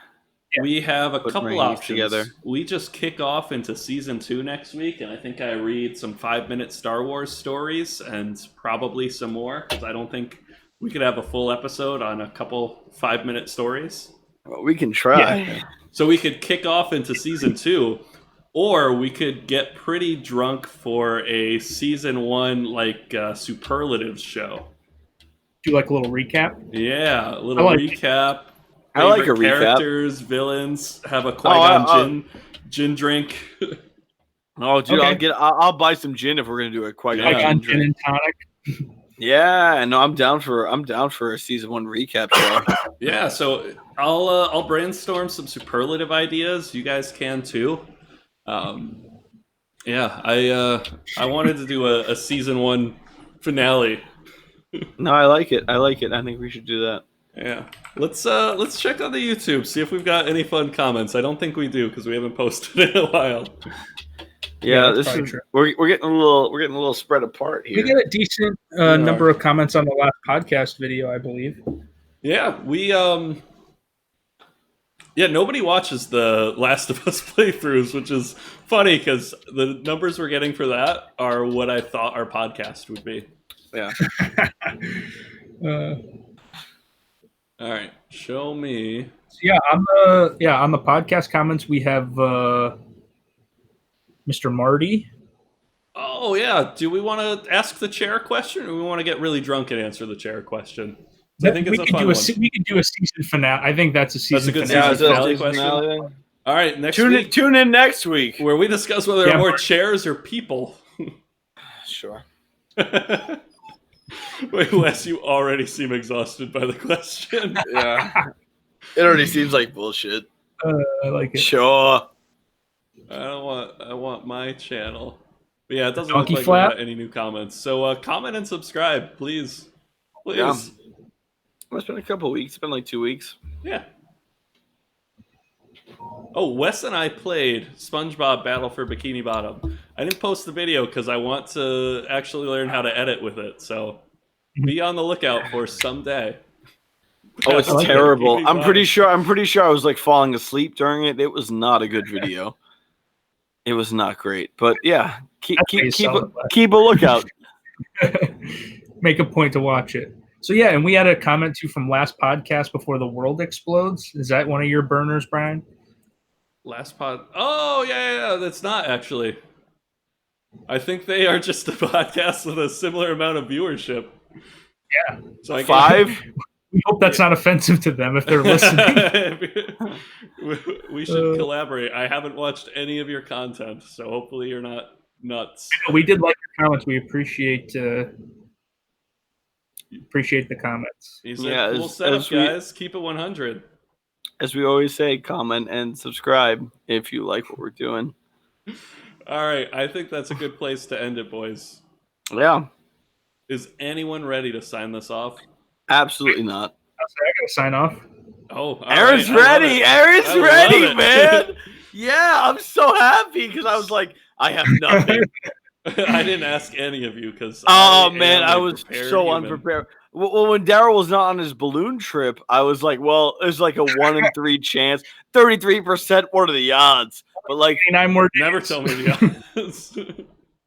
We have a couple options. Together. We just kick off into season 2 next week, and I think I read some 5-minute Star Wars stories and probably some more, because I don't think we could have a full episode on a couple 5-minute stories. Well, we can try. Yeah. So we could kick off into season 2, or we could get pretty drunk for a season 1 like superlatives show. Do like a little recap? Yeah, a little recap. I like a recap. Characters, villains, have a Qui-Gon gin drink. Oh, dude, okay. I'll buy some gin if we're gonna do a Qui-Gon gin and tonic. Yeah, no, I'm down for a season 1 recap show. Yeah, so I'll brainstorm some superlative ideas. You guys can too. Yeah, I wanted to do a season 1 finale. No, I like it. I think we should do that. Yeah, let's check on the YouTube, see if we've got any fun comments. I don't think we do because we haven't posted in a while. Yeah, this is true. We're getting a little spread apart here. We got a decent number of comments on the last podcast video, I believe. Yeah, we nobody watches the Last of Us playthroughs, which is funny because the numbers we're getting for that are what I thought our podcast would be. Yeah. All right, show me. So on the podcast comments we have Mr. Marty. Oh yeah, do we want to ask the chair question, or do we want to get really drunk and anser the chair question? I think it's a fun one. We could do a season finale. I think that's a season finale. That's a good finale question. All right, tune in next week where we discuss whether there are more chairs or people. Sure. Wait, Wes, you already seem exhausted by the question. Yeah. It already seems like bullshit. I like it. Sure. I want my channel. But yeah, it doesn't Donkey look like Flap? we got any new comments. So comment and subscribe, please. Please. Yeah. It's been a couple weeks. It's been like 2 weeks. Yeah. Oh, Wes and I played SpongeBob Battle for Bikini Bottom. I didn't post the video because I want to actually learn how to edit with it. So be on the lookout for someday. Oh, it's like terrible. I'm pretty sure I was like falling asleep during it. It was not a good video. It was not great. But yeah, keep a lookout. Make a point to watch it. So yeah, and we had a comment too from last podcast before the world explodes. Is that one of your burners, Brian? Last pod. Oh yeah. That's not actually. I think they are just a podcast with a similar amount of viewership. Yeah. So 5. We hope that's not offensive to them if they're listening. We should collaborate. I haven't watched any of your content, so hopefully you're not nuts. We did like your comments. We appreciate the comments. Yeah, cool setup, guys. Keep it 100. As we always say, comment and subscribe if you like what we're doing. All right, I think that's a good place to end it, boys. Yeah. Is anyone ready to sign this off? Absolutely not. I gotta sign off. Oh, Aaron's ready. Aaron's ready, man. Yeah, I'm so happy because I was like, I have nothing. I didn't ask any of you because I was so unprepared. Well, when Daryl was not on his balloon trip, I was like, well, there's like a 1 in 3 chance, 33%. What are the odds? But like, never tell me the odds.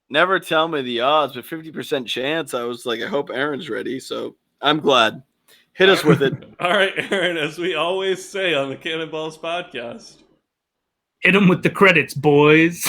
Never tell me the odds, but 50% chance. I was like, I hope Aaron's ready. So I'm glad. Hit us with it. All right, Aaron, as we always say on the Cannonballs podcast. Hit them with the credits, boys.